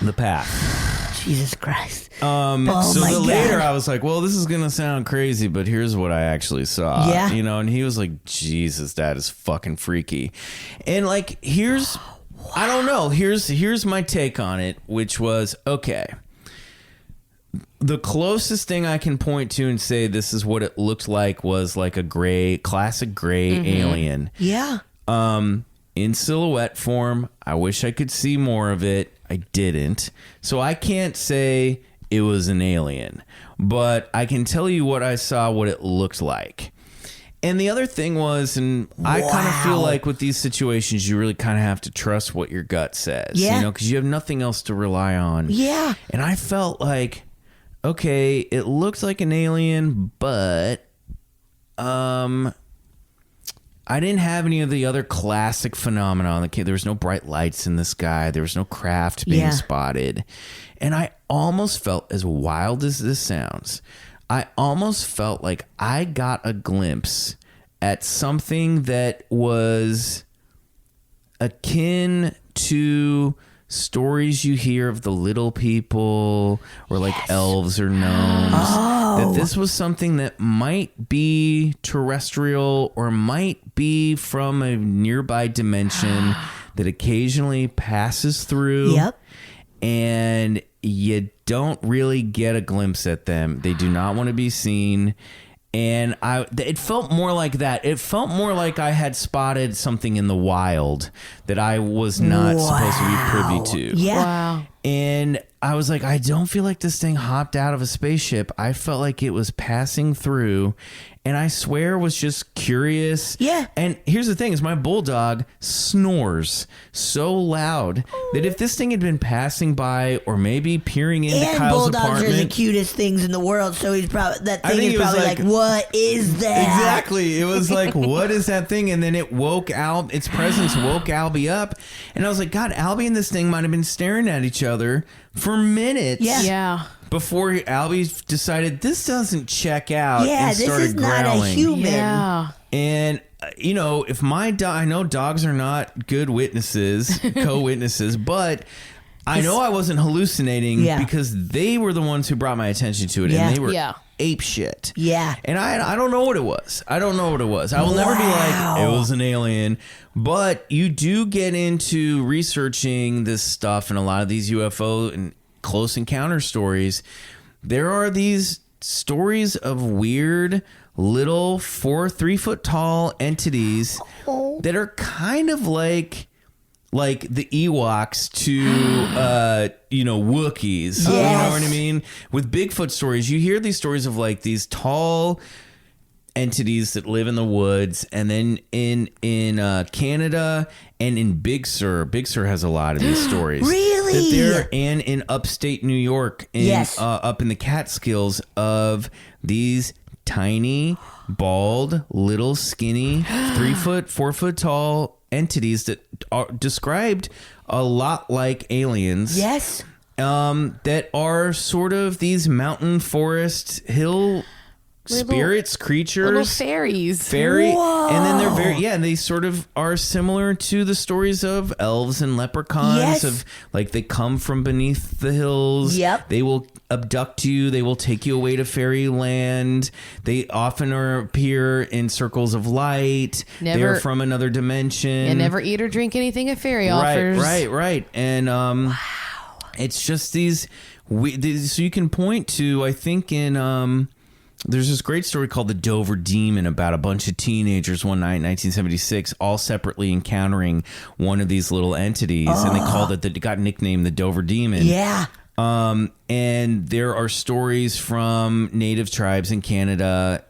the path. Jesus Christ. Later I was like, well, this is going to sound crazy, but here's what I actually saw. Yeah. You know, and he was like, Jesus, that is fucking freaky. And like, I don't know. Here's my take on it, which was, okay, the closest thing I can point to and say this is what it looked like was like a classic gray alien. Yeah. In silhouette form. I wish I could see more of it. I didn't. So I can't say it was an alien, but I can tell you what I saw, what it looked like. And the other thing was, and I kind of feel like with these situations, you really kind of have to trust what your gut says, you know, because you have nothing else to rely on. Yeah. And I felt like, okay, it looked like an alien, but I didn't have any of the other classic phenomena. There was no bright lights in the sky. There was no craft being spotted. And I almost felt, as wild as this sounds, I almost felt like I got a glimpse at something that was akin to stories you hear of the little people or like elves or gnomes. That this was something that might be terrestrial or might be from a nearby dimension that occasionally passes through. Yep. And you don't really get a glimpse at them. They do not want to be seen. And it felt more like that. It felt more like I had spotted something in the wild that I was not supposed to be privy to. Yeah. Wow. And I was like, I don't feel like this thing hopped out of a spaceship. I felt like it was passing through, and I swear was just curious. Yeah. And here's the thing is my bulldog snores so loud that if this thing had been passing by or maybe peering into And Kyle's bulldogs apartment. are the cutest things in the world, so he's probably it was like, what is that? Exactly. It was like, what is that thing? And then it woke its presence woke Albie up. And I was like, God, Albie and this thing might have been staring at each other for minutes. Yeah. Before Albie decided this doesn't check out Yeah, and this started is not growling. a human. Yeah. And, you know, if my dog, I know dogs are not good witnesses, co-witnesses, but I know I wasn't hallucinating because they were the ones who brought my attention to it. Yeah. And they were Yeah. ape shit. Yeah. And I don't know what it was. I don't know what it was. I will never be like, it was an alien. But you do get into researching this stuff and a lot of these UFO and close encounter stories. There are these stories of weird little 3 foot tall entities that are kind of like the Ewoks to, Wookiees. Yes. You know what I mean? With Bigfoot stories, you hear these stories of like these tall entities that live in the woods, and then in Canada and in Big Sur has a lot of these stories. Really? And in upstate New York, up in the Catskills, of these tiny, bald, little, skinny, 3 foot, 4 foot tall entities that are described a lot like aliens. Yes. That are sort of these mountain forest hill spirits, creatures, Little fairies. Whoa. And then they're they sort of are similar to the stories of elves and leprechauns. Yes. Of like, they come from beneath the hills. Yep. They will abduct you. They will take you away to fairyland. They often appear in circles of light. They're from another dimension. And never eat or drink anything a fairy offers. Right. And it's just these so you can point to, I think in there's this great story called The Dover Demon about a bunch of teenagers one night in 1976 all separately encountering one of these little entities, and it got nicknamed the Dover Demon. Yeah. And there are stories from native tribes in Canada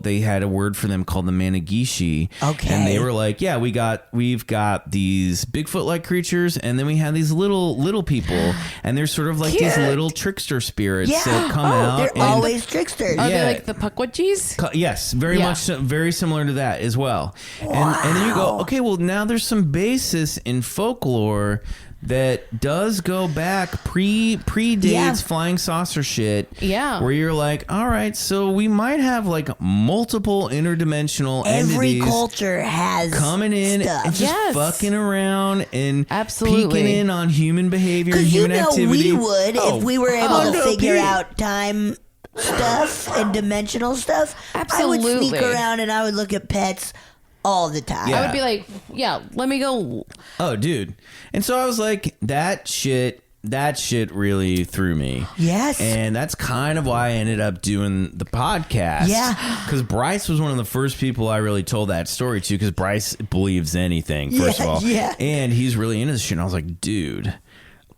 they had a word for them called the Managishi. Okay. And they were like, yeah, we've got these Bigfoot-like creatures, and then we have these little people, and they're sort of like these little trickster spirits that come out. They're always tricksters. Are they like the Pukwudgies? Yes, very much, very similar to that as well. Wow. And then you go, okay, well now there's some basis in folklore that does go back predates flying saucer shit. Yeah. Where you're like, all right, so we might have like multiple interdimensional Every entities culture has coming in stuff. and just fucking around and peeking in on human behavior and Because human activity. we would if we were able to figure out time stuff and dimensional stuff. Absolutely. I would sneak around and I would look at pets all the time. I would be like, yeah, let me go. Oh, dude. And so I was like, that shit really threw me. Yes. And that's kind of why I ended up doing the podcast. Yeah. Because Bryce was one of the first people I really told that story to, because Bryce believes anything, first of all. Yeah. And he's really into this shit. And I was like, dude,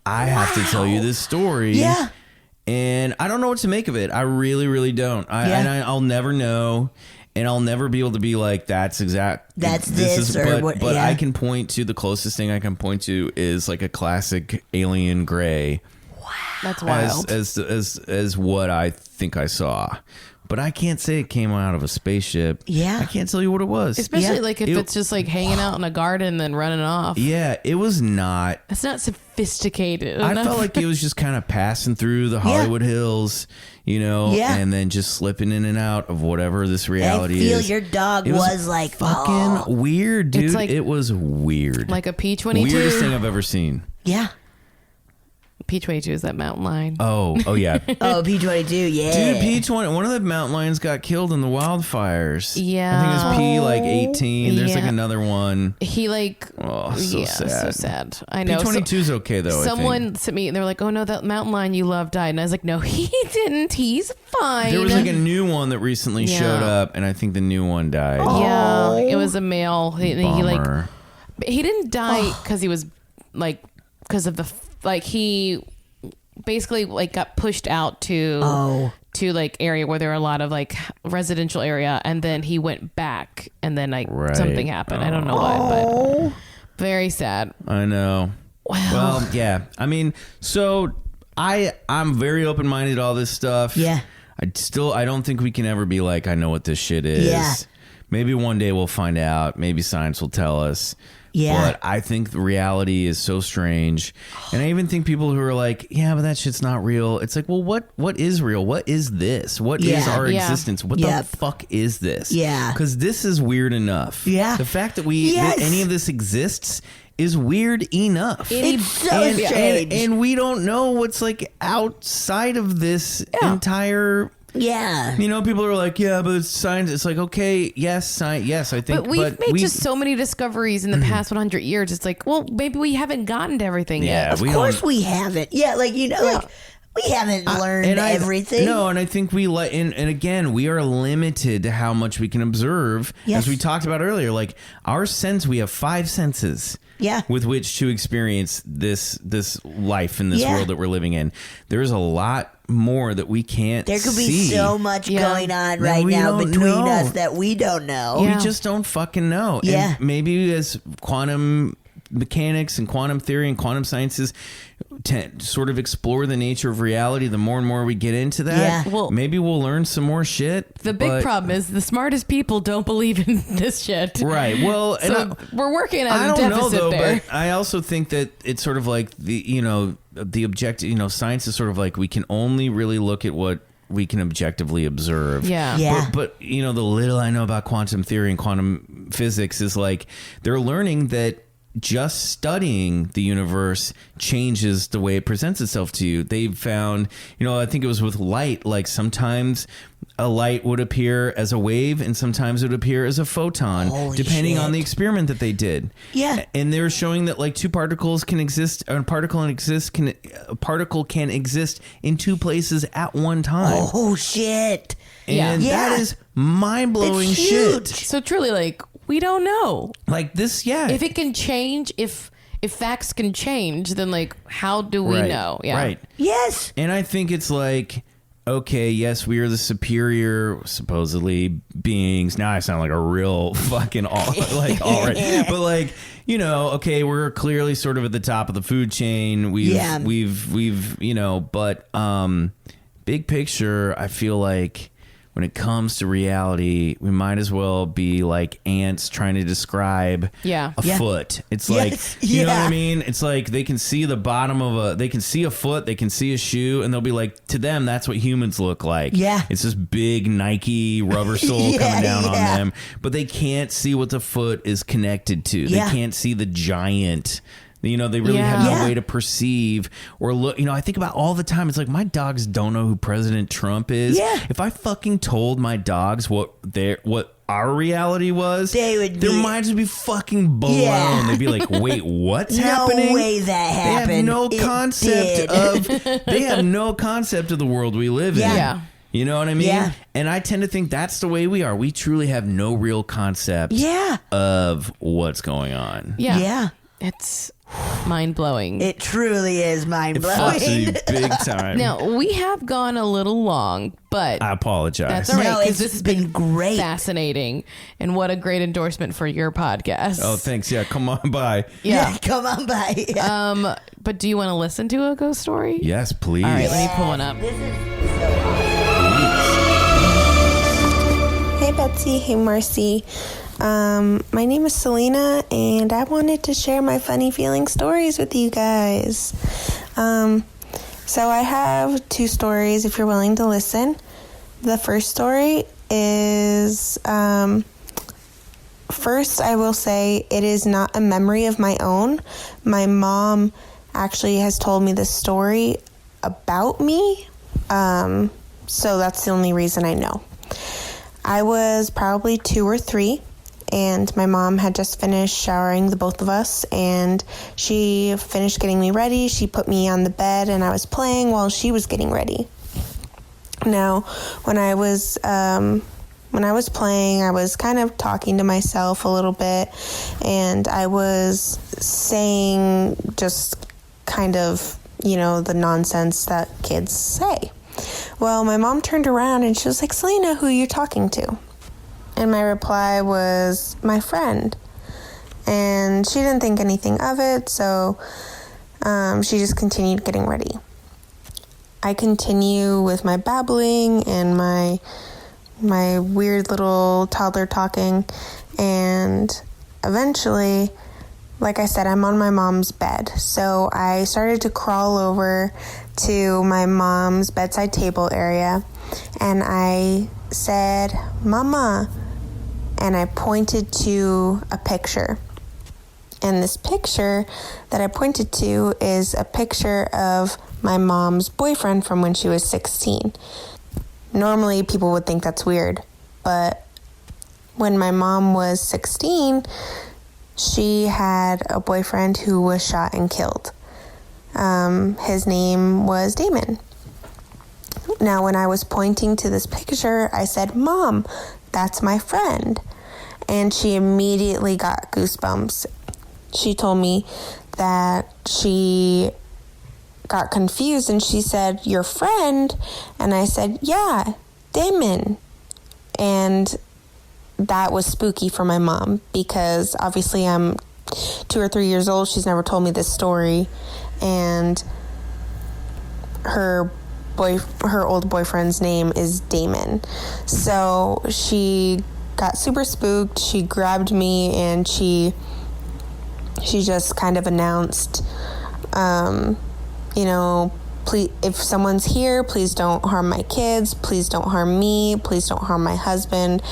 I have to tell you this story. Yeah. And I don't know what to make of it. I really, really don't. I'll never know. And I'll never be able to be like, that's this or what. But I can point to, the closest thing I can point to is like a classic alien gray. Wow. That's wild. As what I think I saw. But I can't say it came out of a spaceship. Yeah. I can't tell you what it was. Especially like if it's just like hanging out in a garden and then running off. Yeah, it was not. It's not sophisticated. I felt like it was just kind of passing through the Hollywood Hills, and then just slipping in and out of whatever this reality is. I feel your dog was like fucking weird, dude. Like, it was weird. Like a P-22. Weirdest thing I've ever seen. Yeah. P-22 is that mountain lion. Oh yeah. Oh, P-22, yeah. Dude, P-20, one of the mountain lions got killed in the wildfires. Yeah. I think it was P-18. There's like another one. He like... Oh, so sad. So sad. I know. P-22's okay, though, Someone sent me, and they're like, oh, no, that mountain lion you love died. And I was like, no, he didn't. He's fine. There was like a new one that recently showed up, and I think the new one died. Yeah, it was a male. He didn't die because he was like... Because of the... Like, he basically like got pushed out to like area where there were a lot of like residential area, and then he went back, and then like something happened. I don't know why, but very sad. I know. Well, yeah. I mean, so I'm very open-minded to all this stuff. Yeah. I don't think we can ever be like, I know what this shit is. Yeah. Maybe one day we'll find out. Maybe science will tell us. Yeah. But I think the reality is so strange. And I even think people who are like, yeah, but that shit's not real. It's like, well, what is real? What is this? What is our existence? What the fuck is this? Yeah. Because this is weird enough. Yeah. The fact that that any of this exists is weird enough. It's so strange. And we don't know what's like outside of this entire... Yeah. People are like, yeah, but it's science. It's like, okay, yes, science. Yes, I think. But we've made just so many discoveries in the past 100 years. It's like, well, maybe we haven't gotten to everything yet. Of course we haven't. Yeah, like, like we haven't learned everything. No, and I think and again, we are limited to how much we can observe. Yes. As we talked about earlier, like we have 5 senses. Yeah. With which to experience this life in this world that we're living in. There's a lot more that we can't see. There could be so much going on right now between us that we don't know. We just don't fucking know. Yeah. And maybe as quantum mechanics and quantum theory and quantum sciences sort of explore the nature of reality, the more and more we get into that, maybe we'll learn some more shit. The big problem is the smartest people don't believe in this shit. Right. Well, so we're working at a deficit there. But I also think that it's sort of like the objective, science is sort of like we can only really look at what we can objectively observe. Yeah. But the little I know about quantum theory and quantum physics is like they're learning that just studying the universe changes the way it presents itself to you. They've found, I think it was with light, like sometimes a light would appear as a wave and sometimes it would appear as a photon, depending on the experiment that they did. Yeah. And they're showing that like two particles can exist, or a particle can exist in 2 places at one time. Oh, shit. And Yeah. that is mind-blowing It's shit. huge. So truly, like, we don't know. Like this, yeah. If it can change, if facts can change, then like, how do we know? Yeah. Right. Yes. And I think it's like, okay, yes, we are the superior, supposedly, beings. Now I sound like a real fucking all right. But like, you know, okay, we're clearly sort of at the top of the food chain. We've you know, but big picture, I feel like when it comes to reality, we might as well be like ants trying to describe a foot. It's like, you know what I mean? It's like they can see the bottom of they can see a foot, they can see a shoe, and they'll be like, to them, that's what humans look like. Yeah. It's this big Nike rubber sole coming down on them, but they can't see what the foot is connected to. They can't see the giant. You know, they really have no way to perceive or look. You know, I think about all the time. It's like my dogs don't know who President Trump is. Yeah. If I fucking told my dogs what our reality was, their minds would be fucking blown. Yeah. They'd be like, "Wait, what's happening?" No way that happened. They have no concept of. They have no concept of the world we live in. Yeah. You know what I mean? Yeah. And I tend to think that's the way we are. We truly have no real concept of what's going on. Yeah. Yeah. It's mind-blowing. It truly is It mind-blowing. fucks with you big time. Now, we have gone a little long, but I apologize. that's all right, No, because it's this has been great. fascinating. And what a great endorsement for your podcast. Oh, thanks. Yeah, come on by. Yeah. Come on by. But do you want to listen to a ghost story? Yes, please. All right, let me pull one up. This is so awesome. Hey Betsy, hey Marcy. My name is Selena, and I wanted to share my funny feeling stories with you guys. So I have 2 stories if you're willing to listen. The first story is, first I will say it is not a memory of my own. My mom actually has told me this story about me, so that's the only reason I know. I was probably 2 or 3. And my mom had just finished showering the both of us, and she finished getting me ready. She put me on the bed, and I was playing while she was getting ready. Now, when I was playing, I was kind of talking to myself a little bit, and I was saying just kind of, you know, the nonsense that kids say. Well, my mom turned around, and she was like, "Selena, who are you talking to?" And my reply was, "My friend." And she didn't think anything of it, so she just continued getting ready. I continue with my babbling and my weird little toddler talking, and eventually, like I said, I'm on my mom's bed. So I started to crawl over to my mom's bedside table area, and I said, "Mama," and I pointed to a picture. And this picture that I pointed to is a picture of my mom's boyfriend from when she was 16. Normally, people would think that's weird, but when my mom was 16, she had a boyfriend who was shot and killed. His name was Damon. Now, when I was pointing to this picture, I said, "Mom, that's my friend." And she immediately got goosebumps. She told me that she got confused, and she said, "Your friend?" And I said, "Yeah, Damon." And that was spooky for my mom, because obviously I'm 2 or 3 years old. She's never told me this story, and her old boyfriend's name is Damon. So she got super spooked. She grabbed me, and she just kind of announced, you know, "Please, if someone's here, please don't harm my kids. Please don't harm me. Please don't harm my husband.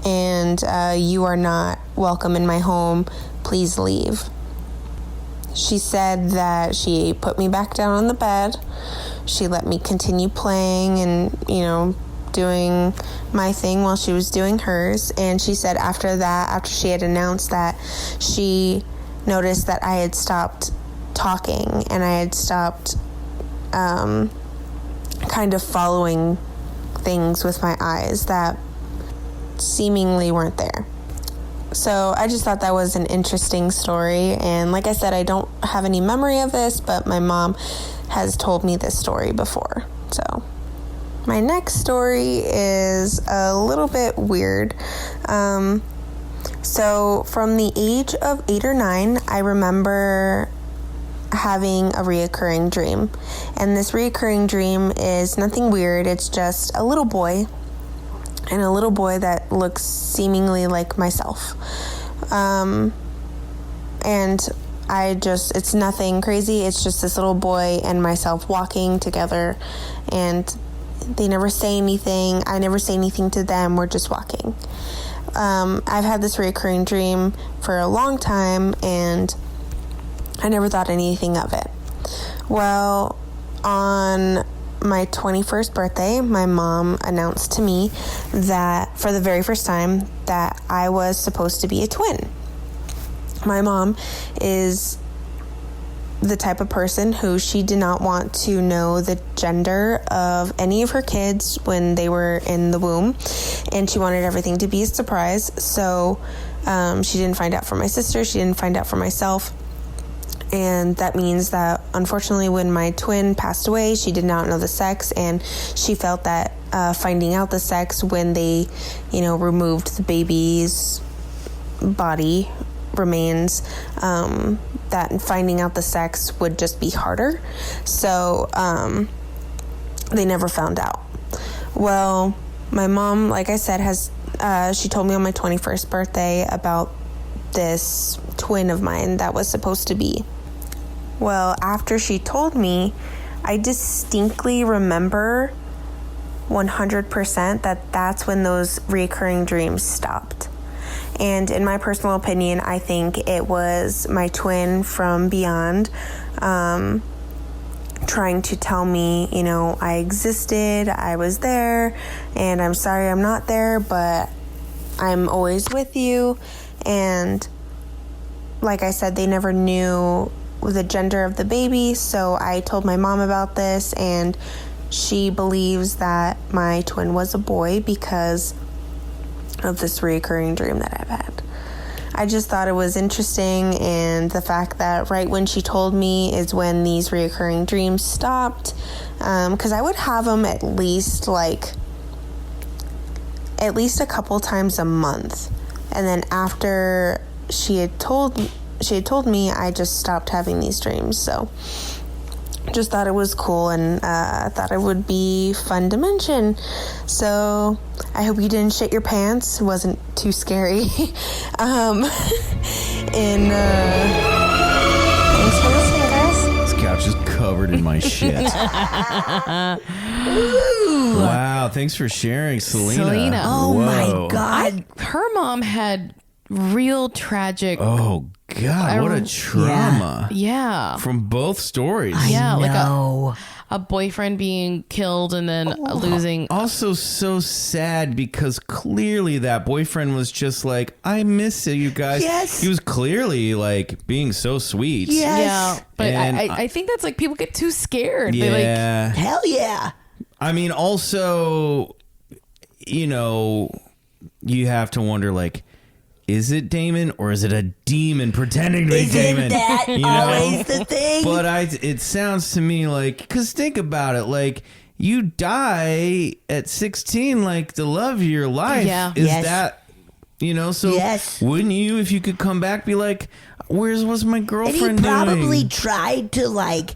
And you are not welcome in my home. Please leave." She said that she put me back down on the bed. She let me continue playing and, you know, doing my thing while she was doing hers. And she said after that, after she had announced that, she noticed that I had stopped talking, and I had stopped kind of following things with my eyes that seemingly weren't there. So I just thought that was an interesting story. And like I said, I don't have any memory of this, but my mom has told me this story before. So my next story is a little bit weird. So from the age of 8 or 9, I remember having a reoccurring dream. And this reoccurring dream is nothing weird. It's just a little boy, and a little boy that looks seemingly like myself. And it's nothing crazy. It's just this little boy and myself walking together, and they never say anything. I never say anything to them. We're just walking. I've had this reoccurring dream for a long time, and I never thought anything of it. Well, on my 21st birthday, my mom announced to me that for the very first time that I was supposed to be a twin. My mom is the type of person who she did not want to know the gender of any of her kids when they were in the womb, and she wanted everything to be a surprise. So she didn't find out for my sister, she didn't find out for myself. And that means that, unfortunately, when my twin passed away, she did not know the sex, and she felt that finding out the sex when they, removed the baby's body remains, that finding out the sex would just be harder. So they never found out. Well, my mom, like I said, she told me on my 21st birthday about this twin of mine that was supposed to be. Well, after she told me, I distinctly remember 100% that that's when those recurring dreams stopped. And in my personal opinion, I think it was my twin from beyond trying to tell me, I existed, I was there, and I'm sorry I'm not there, but I'm always with you. And like I said, they never knew the gender of the baby, so I told my mom about this, and she believes that my twin was a boy because of this reoccurring dream that I've had. I just thought it was interesting, and the fact that right when she told me is when these reoccurring dreams stopped, because I would have them at least a couple times a month, and then after she had told me, I just stopped having these dreams. So just thought it was cool, and thought it would be fun to mention. So I hope you didn't shit your pants. It wasn't too scary. And thanks for listening, guys. This couch is covered in my shit. Wow, thanks for sharing, Selena. Oh, Whoa. my God. Her mom had real tragic. Oh God, what a trauma. Yeah. From both stories. No. Like a boyfriend being killed and then losing. Also so sad because clearly that boyfriend was just like, I miss you guys. Yes. He was clearly like being so sweet. Yes. Yeah. But And I think that's like people get too scared. Yeah. They Hell yeah. I mean, also, you have to wonder, like, is it Damon or is it a demon pretending to be Damon? Isn't that always the thing? But it sounds to me like, because think about it, like, you die at 16, like, the love of your life. Yeah. Is Yes. that, so Yes. wouldn't you, if you could come back, be like, was my And girlfriend he probably doing? tried to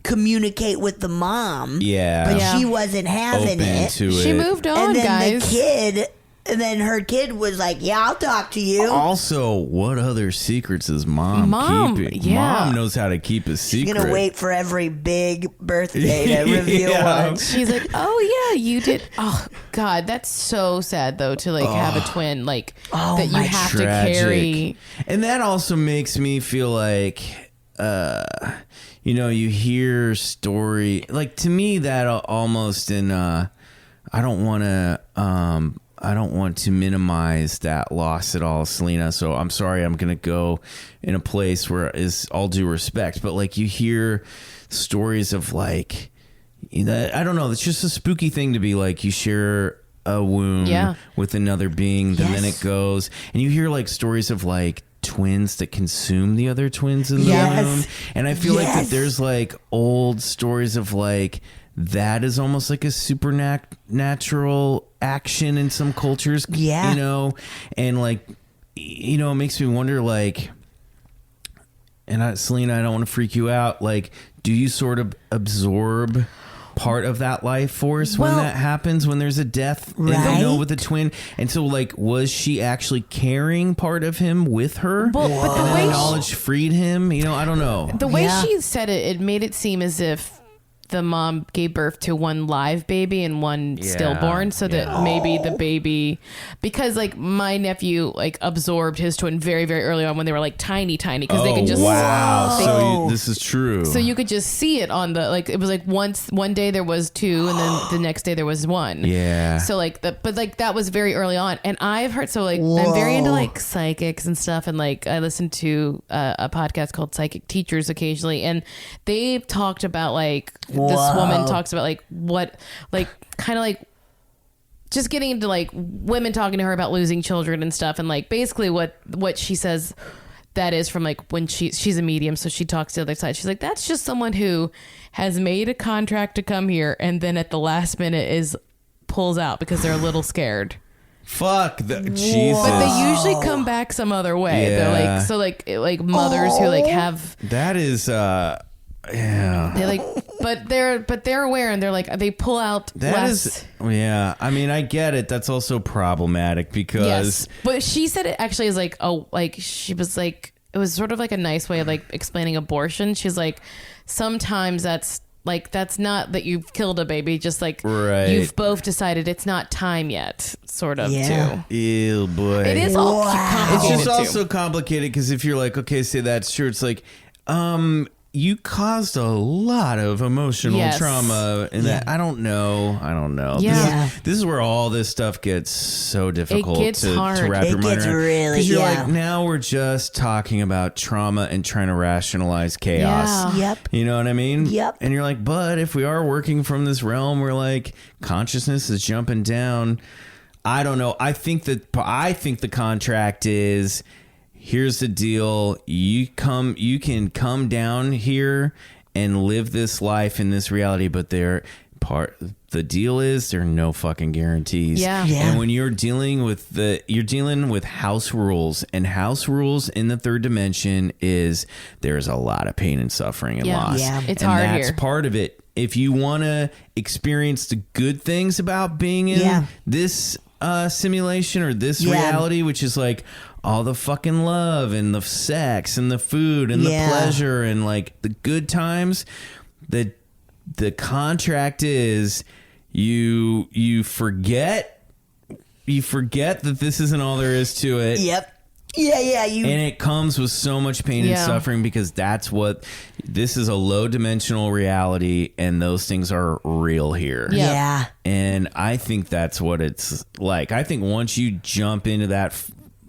communicate with the mom. Yeah. But Yeah. she wasn't having Open it. to she it. moved on, And then guys. the kid, and then her kid was like, yeah, I'll talk to you. Also, what other secrets is mom keeping? Yeah. Mom knows how to keep a secret. She's going to wait for every big birthday to reveal Yeah. one. She's like, oh yeah, you did. Oh God, that's so sad though to have a twin that you my have to Tragic. carry. And that also makes me feel like, you hear story, like, to me that almost I don't want to minimize that loss at all, Selena. So I'm sorry, I'm going to go in a place where is all due respect, but like you hear stories of I don't know. It's just a spooky thing to be like, you share a womb with another being, then it goes, and you hear like stories of like twins that consume the other twins in the womb, and I feel like that there's like old stories of like that is almost like a supernatural action in some cultures, you know, and like, you know, it makes me wonder like, and Selena, I don't want to freak you out, like, do you sort of absorb part of that life force when that happens, when there's a death with a twin? And so like, was she actually carrying part of him with her, but the way knowledge freed him? You know, I don't know. The way she said it made it seem as if the mom gave birth to one live baby and one stillborn, so that maybe the baby, because like my nephew like absorbed his twin very, very early on when they were like tiny because they could just so this is true, so you could just see it on the, like, it was like one day there was two and then the next day there was one, so like but like that was very early on. And I've heard, so like I'm very into like psychics and stuff, and like I listen to a podcast called Psychic Teachers occasionally, and they've talked about like this woman talks about like what, like kind of like just getting into like women talking to her about losing children and stuff, and like basically what she says that is from like when she's a medium, so she talks to the other side. She's like, that's just someone who has made a contract to come here and then at the last minute pulls out because they're a little scared. Fuck Jesus. But they usually come back some other way. They're like, so like mothers who like have, that is they like, but they're aware, and they're like, they pull out less. I mean, I get it. That's also problematic because but she said it actually is like, oh, like she was like, it was sort of like a nice way of like explaining abortion. She's like, sometimes that's not that you've killed a baby, just like you've both decided it's not time yet, sort of too. Ew, boy. It is all complicated. It's just also complicated because if you're like, okay, say that's true, it's like, you caused a lot of emotional trauma in that. I don't know. Yeah. This is where all this stuff gets so difficult to wrap your mind around. Really, because you're like, now we're just talking about trauma and trying to rationalize chaos. Yeah. Yep. You know what I mean? Yep. And you're like, but if we are working from this realm where like consciousness is jumping down, I don't know. I think the contract is, here's the deal. You can come down here and live this life in this reality, but the deal is there are no fucking guarantees. Yeah. And when you're dealing with house rules, and house rules in the third dimension is there's a lot of pain and suffering and loss. Yeah. It's and hard that's here. part of it. If you want to experience the good things about being in this simulation or this reality, which is like all the fucking love and the sex and the food and the pleasure and like the good times, the contract is you forget that this isn't all there is to it. Yep. Yeah. And it comes with so much pain and suffering, because this is a low dimensional reality, and those things are real here. Yeah. And I think that's what it's like. I think once you jump into that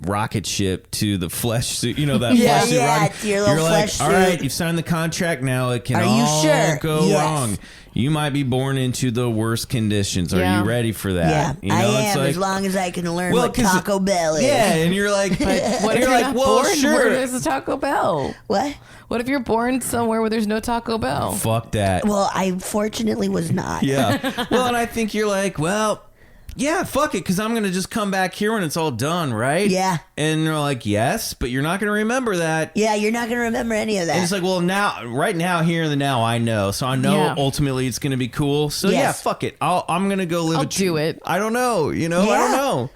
rocket ship to the flesh suit, you know, that flesh suit rocket, your little you're flesh like, suit. all right, you've signed the contract now. It can Are you all sure? go wrong. You might be born into the worst conditions. Are you ready for that? Yeah, you know, I it's am, like, as long as I can learn what 'cause Taco Bell is. Yeah, and you're like, What if you're you're like, not well, born sure. where there's a Taco Bell? What? What if you're born somewhere where there's no Taco Bell? Fuck that. Well, I fortunately was not. Yeah. Well, and I think you're like, well, yeah, fuck it, because I'm going to just come back here when it's all done, right? Yeah. And they're like, yes, but you're not going to remember that. Yeah, you're not going to remember any of that. And it's like, well, right now, here in the now, I know. So I know ultimately it's going to be cool. So yeah, fuck it. I'm going to go live I'll do it. I don't know. You know, I don't know.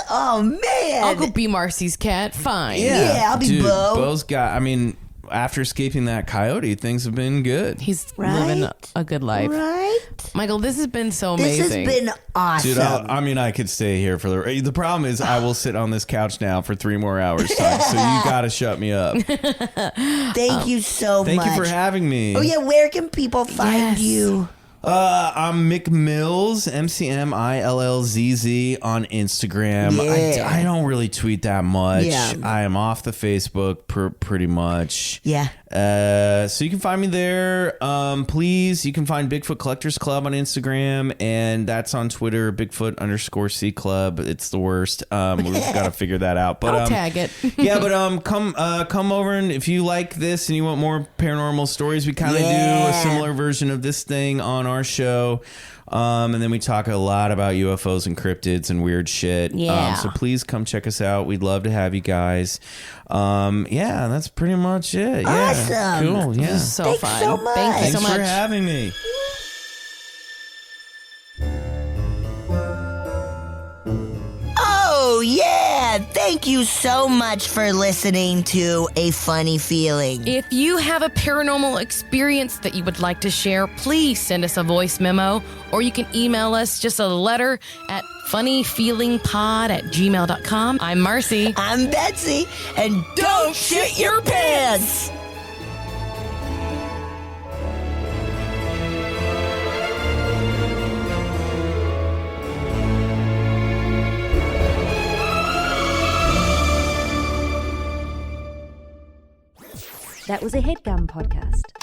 Oh, man. I'll go be Marcy's cat. Fine. Yeah, I'll be Dude, Bo. Bo's got, I mean, after escaping that coyote, things have been good. He's living a good life. Right? Michael, this has been so amazing. This has been awesome. Dude, I could stay here for the problem is I will sit on this couch now for 3 more hours time, so you gotta shut me up. Thank you so much. Thank you for having me. Oh yeah, where can people find you? I'm McMills, MCMILLZZ on Instagram. Yeah. I don't really tweet that much. Yeah. I am off the Facebook pretty much. Yeah. So you can find me there. Please, you can find Bigfoot Collectors Club on Instagram, and that's on Twitter, Bigfoot_C Club. It's the worst. We've got to figure that out. But I'll tag it. yeah, but come over, and if you like this and you want more paranormal stories, we kind of do a similar version of this thing on our show. And then we talk a lot about UFOs and cryptids and weird shit. Yeah. So please come check us out. We'd love to have you guys. Yeah, that's pretty much it. Awesome. Yeah, cool. Yeah. So Thanks fun. so much. Thank you Thanks so much for having me. Oh, yeah. Thank you so much for listening to A Funny Feeling. If you have a paranormal experience that you would like to share, please send us a voice memo, or you can email us just a letter at funnyfeelingpod@gmail.com. I'm Marcy. I'm Betsy, and don't shit your pants. That was a HeadGum podcast.